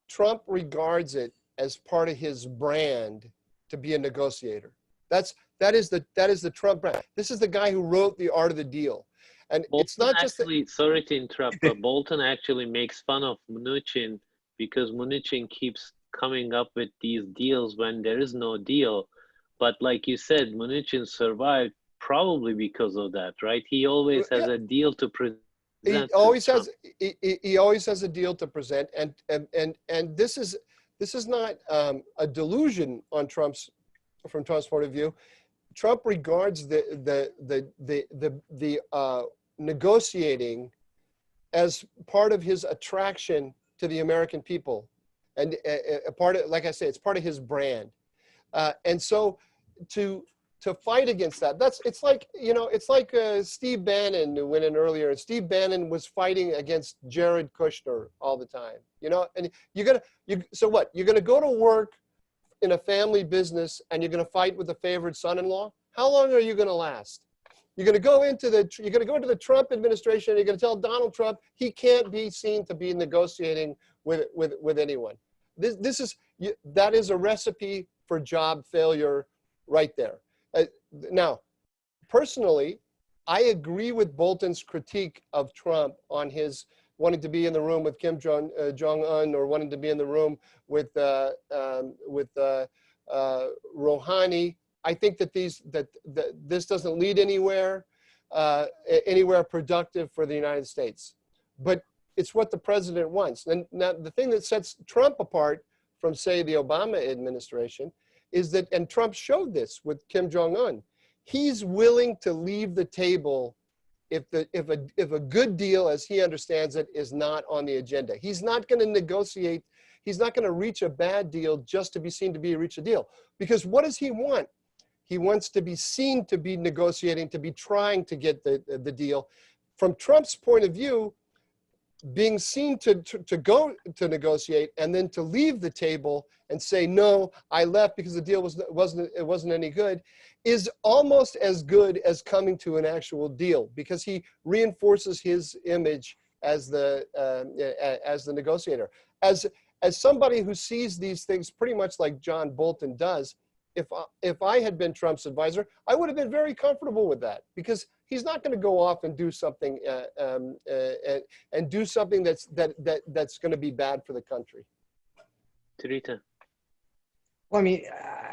Trump regards it as part of his brand to be a negotiator. That is the Trump brand. This is the guy who wrote The Art of the Deal. And Bolton it's not just actually, sorry to interrupt, but Bolton actually makes fun of Mnuchin because Mnuchin keeps coming up with these deals when there is no deal. But like you said, Mnuchin survived probably because of that, right? He always has a deal to present. He always has a deal to present, and this is not a delusion on from Trump's point of view. Trump regards the negotiating as part of his attraction to the American people, and a part of, like I say, it's part of his brand, and so to fight against that, it's like Steve Bannon who went in earlier, and Steve Bannon was fighting against Jared Kushner all the time, and so what? You're gonna go to work in a family business and you're gonna fight with the favored son-in-law? How long are you gonna last? You're gonna go into the Trump administration and you're gonna tell Donald Trump he can't be seen to be negotiating with anyone. That is a recipe for job failure right there. Now, personally, I agree with Bolton's critique of Trump on his wanting to be in the room with Kim Jong-un or wanting to be in the room with Rouhani. I think that this doesn't lead anywhere productive for the United States. But it's what the president wants. And now the thing that sets Trump apart from, say, the Obama administration is that, and Trump showed this with Kim Jong-un, he's willing to leave the table if a good deal, as he understands it, is not on the agenda. He's not going to negotiate. He's not going to reach a bad deal just to be seen to be reach a deal. Because what does he want? He wants to be seen to be negotiating, to be trying to get the deal. From Trump's point of view, being seen to go to negotiate and then to leave the table and say, no, I left because the deal wasn't any good, is almost as good as coming to an actual deal, because he reinforces his image as the negotiator. As somebody who sees these things pretty much like John Bolton does, if I had been Trump's advisor, I would have been very comfortable with that, because he's not going to go off and do something and do something that's going to be bad for the country. Tarita. Well, I mean,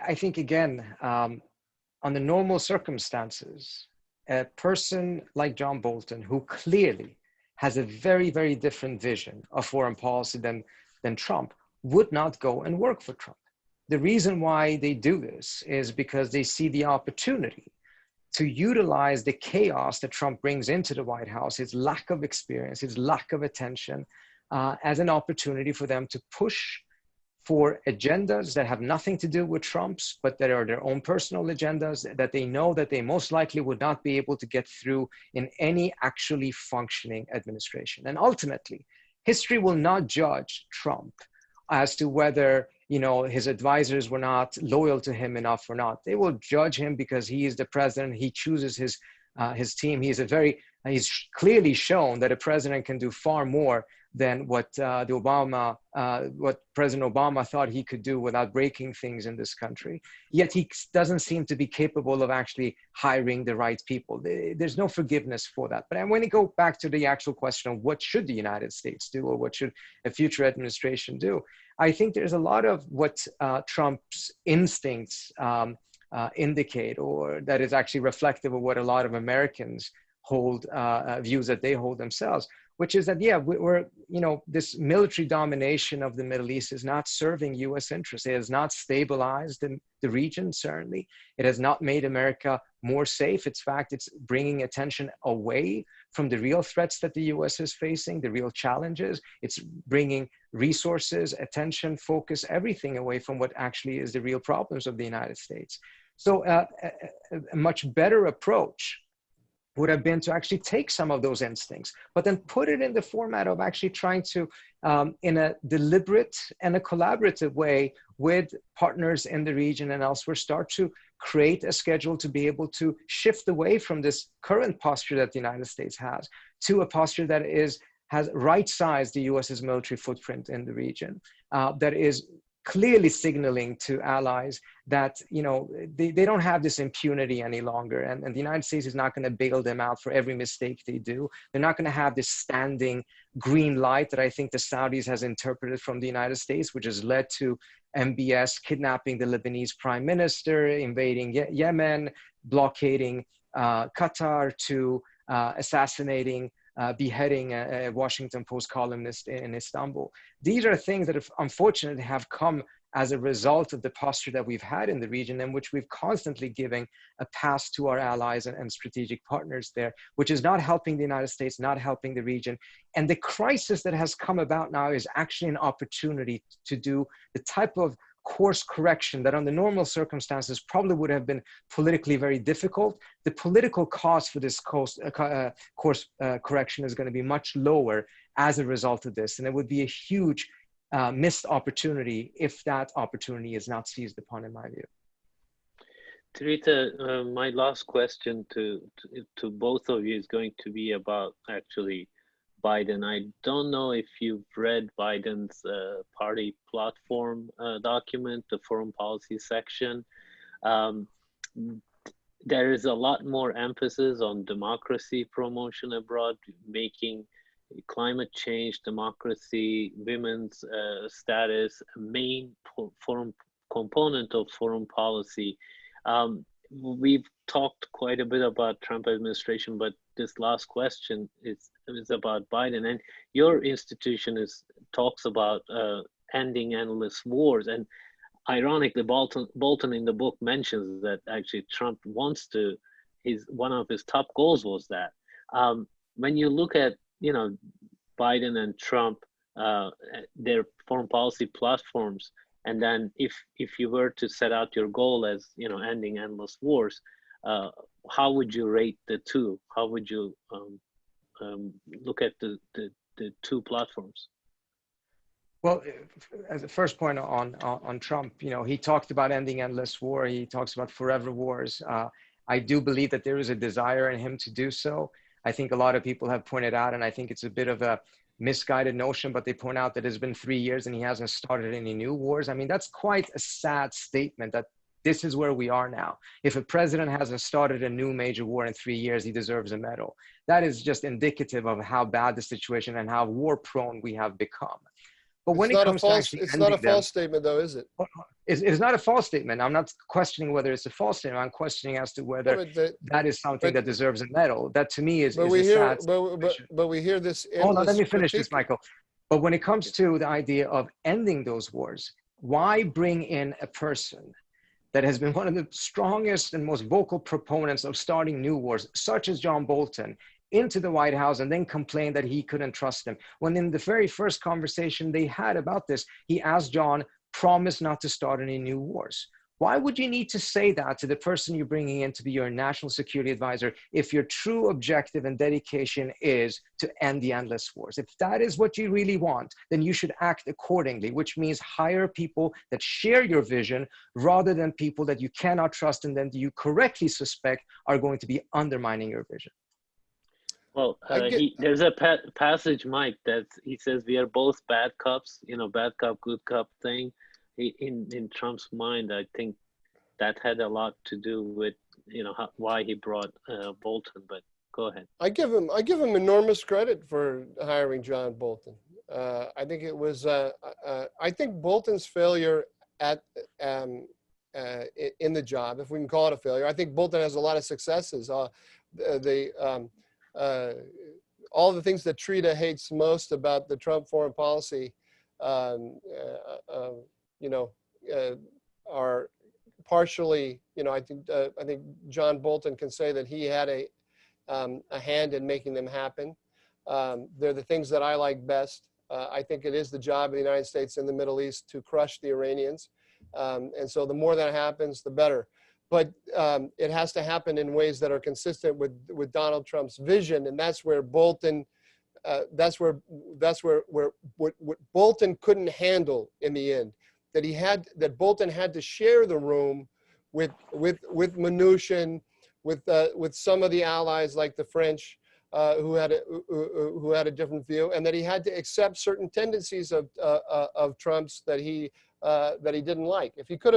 I think again, under normal circumstances, a person like John Bolton, who clearly has a very, very different vision of foreign policy than Trump, would not go and work for Trump. The reason why they do this is because they see the opportunity to utilize the chaos that Trump brings into the White House, his lack of experience, his lack of attention, as an opportunity for them to push for agendas that have nothing to do with Trump's, but that are their own personal agendas that they know that they most likely would not be able to get through in any actually functioning administration. And ultimately, history will not judge Trump as to whether his advisors were not loyal to him enough or not. They will judge him because he is the president. He chooses his team. He's clearly shown that a president can do far more than what what President Obama thought he could do without breaking things in this country. Yet he doesn't seem to be capable of actually hiring the right people. There's no forgiveness for that. But when you go back to the actual question of what should the United States do, or what should a future administration do, I think there's a lot of what Trump's instincts indicate, or that is actually reflective of what a lot of Americans hold, views that they hold themselves, which is that, yeah, we're, you know, this military domination of the Middle East is not serving US interests. It has not stabilized the region, certainly. It has not made America more safe. In fact, it's bringing attention away from the real threats that the US is facing, the real challenges. It's bringing resources, attention, focus, everything away from what actually is the real problems of the United States. So a much better approach would have been to actually take some of those instincts, but then put it in the format of actually trying to, in a deliberate and a collaborative way with partners in the region and elsewhere, start to create a schedule to be able to shift away from this current posture that the United States has to a posture that has right-sized the US's military footprint in the region, that is clearly signaling to allies that, you know, they don't have this impunity any longer, and the United States is not going to bail them out for every mistake they do. They're not going to have this standing green light that I think the Saudis has interpreted from the United States, which has led to MBS kidnapping the Lebanese prime minister, invading Yemen, blockading Qatar, to assassinating, beheading a Washington Post columnist in Istanbul. These are things that have, unfortunately, have come as a result of the posture that we've had in the region, in which we've constantly giving a pass to our allies and strategic partners there, which is not helping the United States, not helping the region. And the crisis that has come about now is actually an opportunity to do the type of course correction that under normal circumstances probably would have been politically very difficult. The political cost for this course correction is going to be much lower as a result of this. And it would be a huge missed opportunity if that opportunity is not seized upon, in my view. Tarita, my last question to both of you is going to be about actually Biden. I don't know if you've read Biden's party platform document, the foreign policy section. There is a lot more emphasis on democracy promotion abroad, making climate change, democracy, women's status a main foreign component of foreign policy. We've talked quite a bit about Trump administration, but this last question is about Biden, and your institution talks about ending endless wars. And ironically, Bolton in the book mentions that actually Trump wants to. One of his top goals was that. When you look at, you know, Biden and Trump, their foreign policy platforms, and then if you were to set out your goal as, you know, ending endless wars, how would you rate the two? How would you look at the two platforms? Well, as a first point on Trump, you know, he talked about ending endless war. He talks about forever wars. I do believe that there is a desire in him to do so. I think a lot of people have pointed out, and I think it's a bit of a misguided notion, but they point out that it's been 3 years and he hasn't started any new wars. I mean, that's quite a sad statement, that this is where we are now. If a president hasn't started a new major war in 3 years, he deserves a medal. That is just indicative of how bad the situation and how war prone we have become. But when it comes to actually it's not a false statement, though, is it? It's not a false statement. I'm not questioning whether it's a false statement. I'm questioning as to whether that is something that deserves a medal. That to me is a sad situation. But we hear this. Hold on, let me finish this, Michael. But when it comes to the idea of ending those wars, why bring in a person that has been one of the strongest and most vocal proponents of starting new wars, such as John Bolton, into the White House and then complain that he couldn't trust him? When in the very first conversation they had about this, he asked John, promise not to start any new wars. Why would you need to say that to the person you're bringing in to be your national security advisor if your true objective and dedication is to end the endless wars? If that is what you really want, then you should act accordingly, which means hire people that share your vision rather than people that you cannot trust and then you correctly suspect are going to be undermining your vision. Well, there's a passage, Mike, that he says we are both bad cops, bad cop, good cop thing. In Trump's mind, I think that had a lot to do with, why he brought Bolton, but go ahead. I give him enormous credit for hiring John Bolton. I think it was, I think Bolton's failure in the job, if we can call it a failure, I think Bolton has a lot of successes. All the things that Trita hates most about the Trump foreign policy, are partially, I think John Bolton can say that he had a hand in making them happen. They're the things that I like best. I think it is the job of the United States in the Middle East to crush the Iranians. And so the more that happens, the better. But it has to happen in ways that are consistent with Donald Trump's vision. And that's where Bolton, what Bolton couldn't handle in the end. That Bolton had to share the room with Mnuchin, with some of the allies like the French, who had a different view, and that he had to accept certain tendencies of Trump's that he didn't like. If he could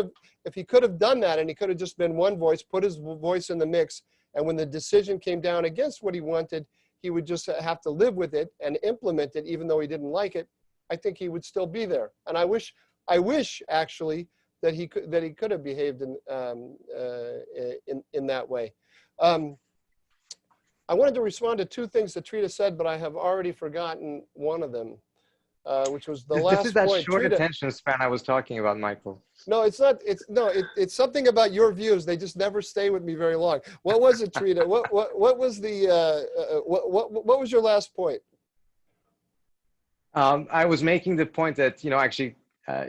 have done that, and he could have just been one voice, put his voice in the mix, and when the decision came down against what he wanted, he would just have to live with it and implement it, even though he didn't like it. I think he would still be there. And I wish actually that he could have behaved in that way. I wanted to respond to two things that Trita said, but I have already forgotten one of them, which was the last point. This is that point. short Trita, attention span I was talking about, Michael. No, it's not. It's something about your views. They just never stay with me very long. What was it, Trita? What was the what was your last point? I was making the point that actually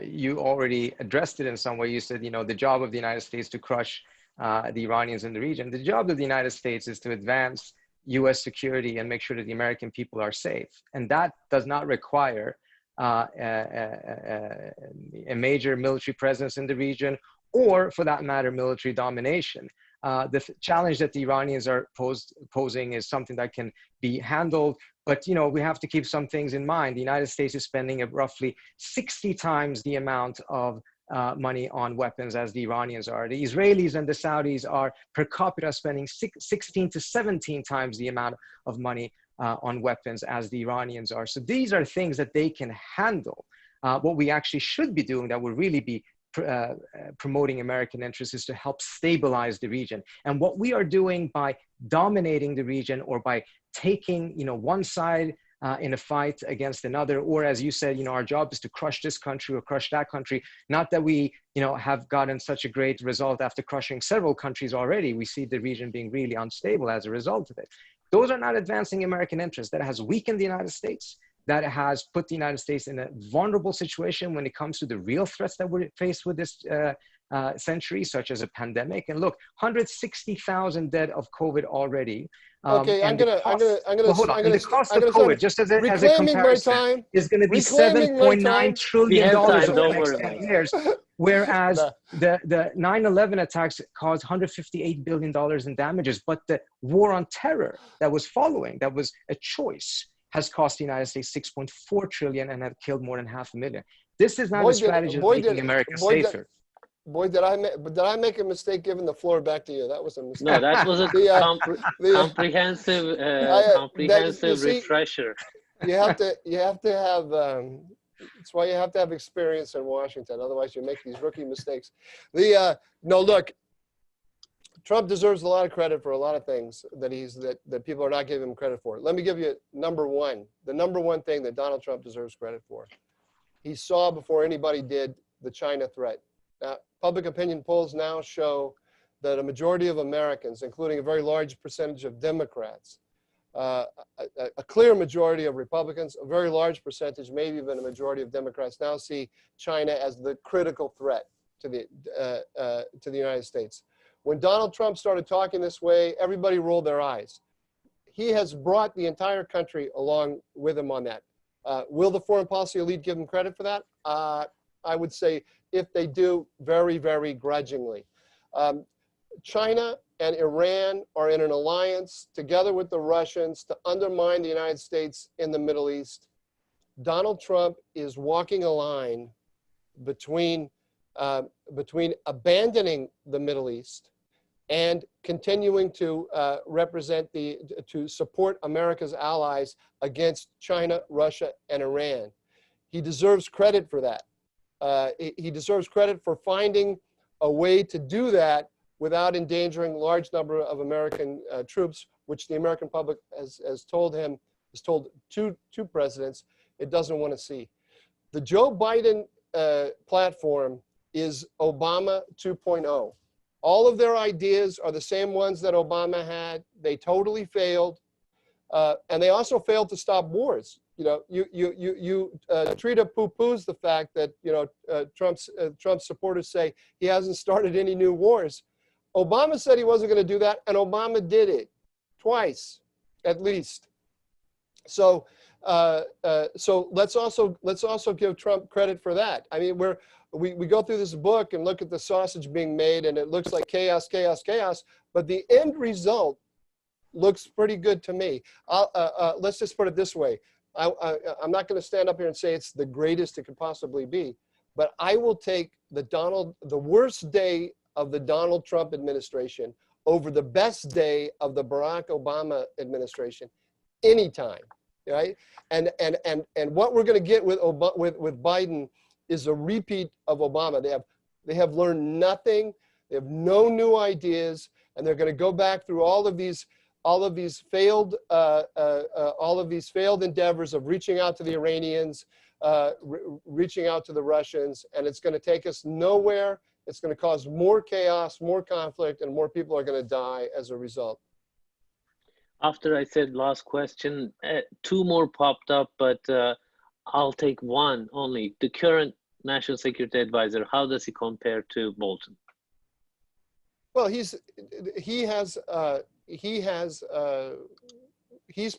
you already addressed it in some way. You said the job of the United States to crush the Iranians in the region. The job of the United States is to advance U.S. security and make sure that the American people are safe. And that does not require a major military presence in the region, or for that matter, military domination. The challenge that the Iranians are posing is something that can be handled, but we have to keep some things in mind. The United States is spending roughly 60 times the amount of money on weapons as the Iranians are. The Israelis and the Saudis are per capita spending 16 to 17 times the amount of money on weapons as the Iranians are. So these are things that they can handle. What we actually should be doing that will really be promoting American interests is to help stabilize the region. And what we are doing by dominating the region, or by taking one side in a fight against another, or as you said, our job is to crush this country or crush that country. Not that we, have gotten such a great result after crushing several countries already. We see the region being really unstable as a result of it. Those are not advancing American interests. That has weakened the United States. That has put the United States in a vulnerable situation when it comes to the real threats that we're faced with this century, such as a pandemic. And look, 160,000 dead of COVID already. Okay, I'm gonna the cost of COVID, just as a comparison, is going to be $7.9 trillion over the next 10 years. Whereas the 9/11 attacks caused $158 billion in damages, but the war on terror that was following, that was a choice, has cost the United States $6.4 trillion and have killed more than 500,000. This is not a strategy of making America safer. Did I make a mistake giving the floor back to you? That was a mistake. No, that was a comprehensive refresher. You have to have. That's why you have to have experience in Washington. Otherwise, you make these rookie mistakes. No, look. Trump deserves a lot of credit for a lot of things that people are not giving him credit for. Let me give you number one. The number one thing that Donald Trump deserves credit for. He saw before anybody did the China threat. Now, public opinion polls now show that a majority of Americans, including a very large percentage of Democrats, a clear majority of Republicans, a very large percentage, maybe even a majority of Democrats, now see China as the critical threat to the United States. When Donald Trump started talking this way, everybody rolled their eyes. He has brought the entire country along with him on that. Will the foreign policy elite give him credit for that? I would say, if they do, very, very grudgingly. China and Iran are in an alliance together with the Russians to undermine the United States in the Middle East. Donald Trump is walking a line between abandoning the Middle East and continuing to to support America's allies against China, Russia, and Iran. He deserves credit for that. He deserves credit for finding a way to do that without endangering a large number of American troops, which the American public has told two presidents it doesn't want to see. The Joe Biden platform is Obama 2.0. All of their ideas are the same ones that Obama had. They totally failed. And they also failed to stop wars. You know, Trita poo-poos the fact that, Trump's supporters say he hasn't started any new wars. Obama said he wasn't going to do that, and Obama did it twice, at least. So, let's also give Trump credit for that. I mean, we go through this book and look at the sausage being made, and it looks like chaos, chaos, chaos. But the end result looks pretty good to me. Let's just put it this way. I'm not going to stand up here and say it's the greatest it could possibly be, but I will take the worst day of the Donald Trump administration over the best day of the Barack Obama administration anytime, right? And what we're going to get with Biden is a repeat of Obama. They have learned nothing. They have no new ideas, and they're going to go back through all of these failed endeavors of reaching out to the Iranians, reaching out to the Russians, and it's going to take us nowhere. It's going to cause more chaos, more conflict, and more people are going to die as a result. After I said last question, two more popped up, but I'll take one only. The current National Security Advisor, how does he compare to Bolton? Well, he's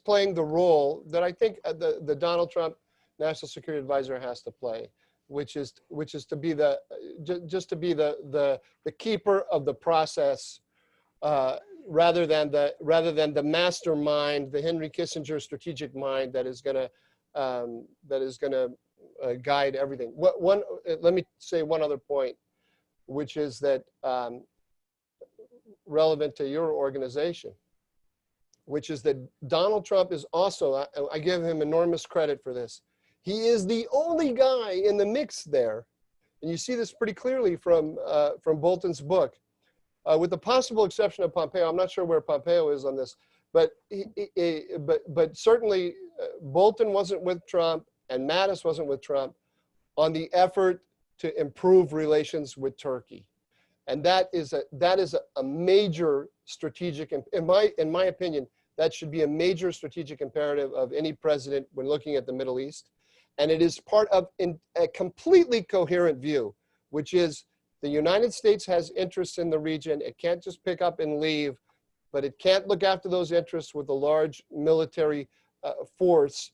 playing the role that I think the Donald Trump National Security Advisor has to play, which is to be the keeper of the process, rather than the mastermind, the Henry Kissinger strategic mind that is going to guide everything. Let me say one other point, which is that relevant to your organization, which is that Donald Trump is also, I give him enormous credit for this. He is the only guy in the mix there, and you see this pretty clearly from Bolton's book, with the possible exception of Pompeo. I'm not sure where Pompeo is on this, but certainly Bolton wasn't with Trump and Mattis wasn't with Trump on the effort to improve relations with Turkey. And that is a major strategic, in my opinion, that should be a major strategic imperative of any president when looking at the Middle East. And it is part of a completely coherent view, which is the United States has interests in the region. It can't just pick up and leave, but it can't look after those interests with a large military force.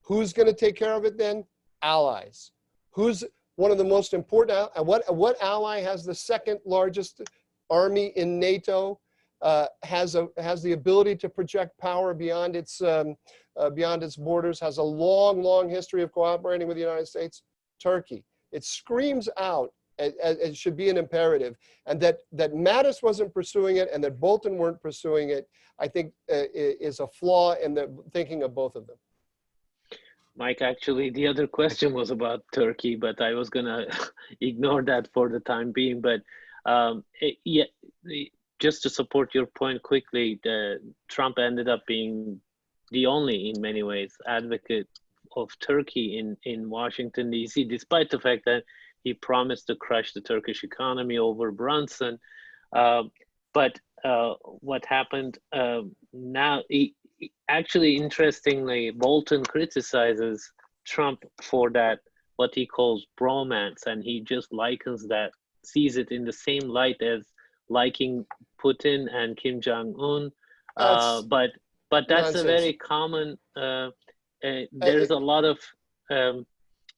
Who's going to take care of it then? Allies. Who's one of the most important, what ally has the second largest army in NATO, has the ability to project power beyond its borders, has a long history of cooperating with the United States? Turkey. It screams out, it should be an imperative, and that Mattis wasn't pursuing it and that Bolton weren't pursuing it, I think is a flaw in the thinking of both of them. Mike, actually, the other question was about Turkey, but I was going to ignore that for the time being. But just to support your point quickly, Trump ended up being the only, in many ways, advocate of Turkey in Washington, D.C., despite the fact that he promised to crush the Turkish economy over Brunson. But what happened now, actually, interestingly, Bolton criticizes Trump for that, what he calls bromance, and he just likens that, sees it in the same light as liking Putin and Kim Jong-un. But that's nonsense. A very common, there's a lot of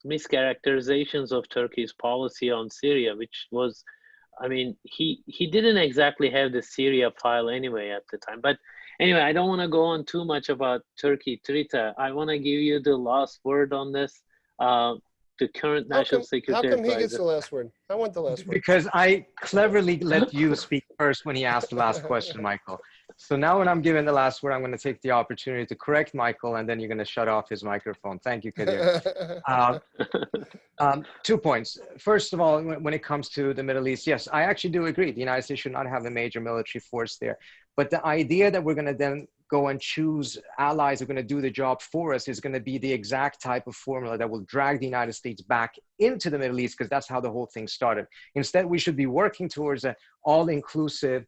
mischaracterizations of Turkey's policy on Syria, which was I mean, he didn't exactly have the Syria file anyway at the time. But anyway, I don't want to go on too much about Turkey. Trita, I want to give you the last word on this. The current national security how come he advisor. gets the last word? I want the last word. Because I cleverly let you speak first when he asked the last question, Michael. So now when I'm given the last word, I'm going to take the opportunity to correct Michael, and then you're going to shut off his microphone. Thank you, Kadir. 2 points. First of all, when it comes to the Middle East, yes, I actually do agree. The United States should not have a major military force there. But the idea that we're going to then go and choose allies who are going to do the job for us is going to be the exact type of formula that will drag the United States back into the Middle East, because that's how the whole thing started. Instead, we should be working towards an all-inclusive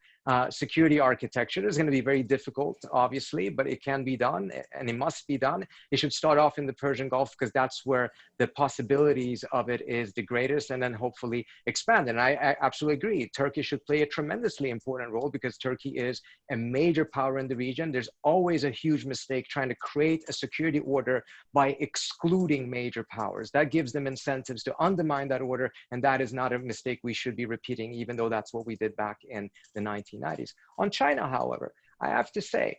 security architecture. It's going to be very difficult, obviously, but it can be done, and it must be done. It should start off in the Persian Gulf, because that's where the possibilities of it is the greatest, and then hopefully expand. And I absolutely agree. Turkey should play a tremendously important role, because Turkey is a major power in the region. There's always a huge mistake trying to create a security order by excluding major powers. That gives them incentives to undermine that order, and that is not a mistake we should be repeating, even though that's what we did back in the 1990s. On China, however, I have to say,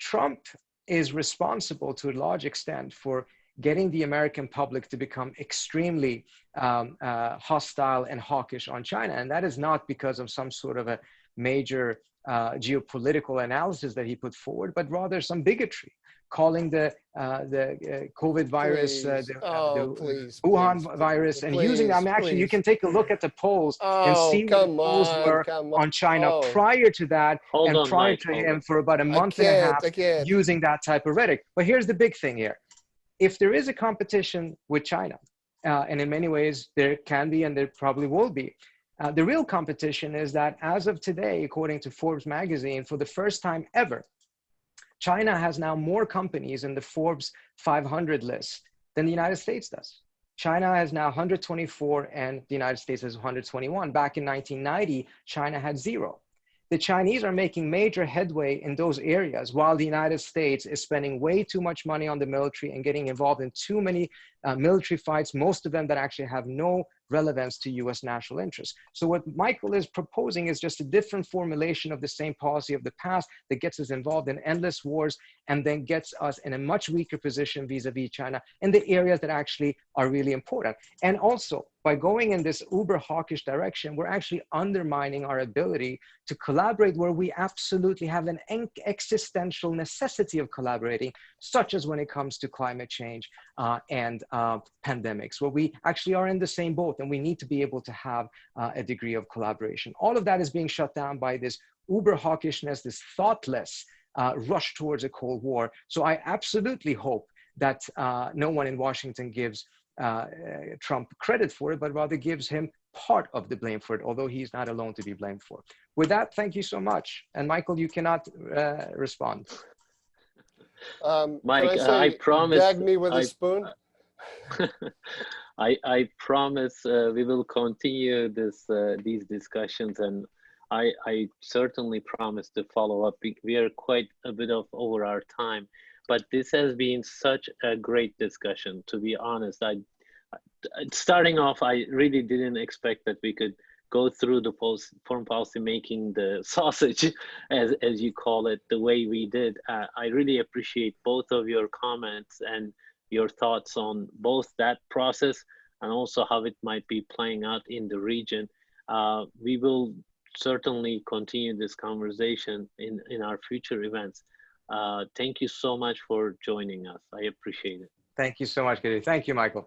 Trump is responsible to a large extent for getting the American public to become extremely hostile and hawkish on China. And that is not because of some sort of a major geopolitical analysis that he put forward, but rather some bigotry, calling the COVID virus, Wuhan virus, and using, I mean, actually, you can take a look at the polls and see what the polls were on China prior to that, and prior to him for about a month and a half using that type of rhetoric. But here's the big thing here. If there is a competition with China, and in many ways there can be, and there probably will be, the real competition is that as of today, according to Forbes magazine, for the first time ever, China has now more companies in the Forbes 500 list than the United States does. China has now 124 and the United States has 121. Back in 1990, China had 0. The Chinese are making major headway in those areas, while the United States is spending way too much money on the military and getting involved in too many military fights, most of them that actually have no relevance to US national interests. So what Michael is proposing is just a different formulation of the same policy of the past that gets us involved in endless wars and then gets us in a much weaker position vis-a-vis China in the areas that actually are really important. And also, by going in this uber hawkish direction, we're actually undermining our ability to collaborate where we absolutely have an existential necessity of collaborating, such as when it comes to climate change and pandemics, where we actually are in the same boat and we need to be able to have a degree of collaboration. All of that is being shut down by this uber hawkishness, this thoughtless rush towards a Cold War. So I absolutely hope that no one in Washington gives Trump credit for it, but rather gives him part of the blame for it, although he's not alone to be blamed for. With that, thank you so much. And Michael, you cannot respond. Mike, I promise. Gag me with a spoon. I promise we will continue these discussions, and I certainly promise to follow up. We are quite a bit over our time, but this has been such a great discussion. To be honest, starting off, I really didn't expect that we could go through the foreign policy making, the sausage, as you call it, the way we did. I really appreciate both of your comments and your thoughts on both that process and also how it might be playing out in the region. We will certainly continue this conversation in our future events. Thank you so much for joining us. I appreciate it. Thank you so much, Kadir. Thank you, Michael.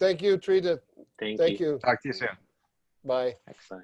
Thank you, Trita. Thank you. Talk to you soon. Bye. Bye.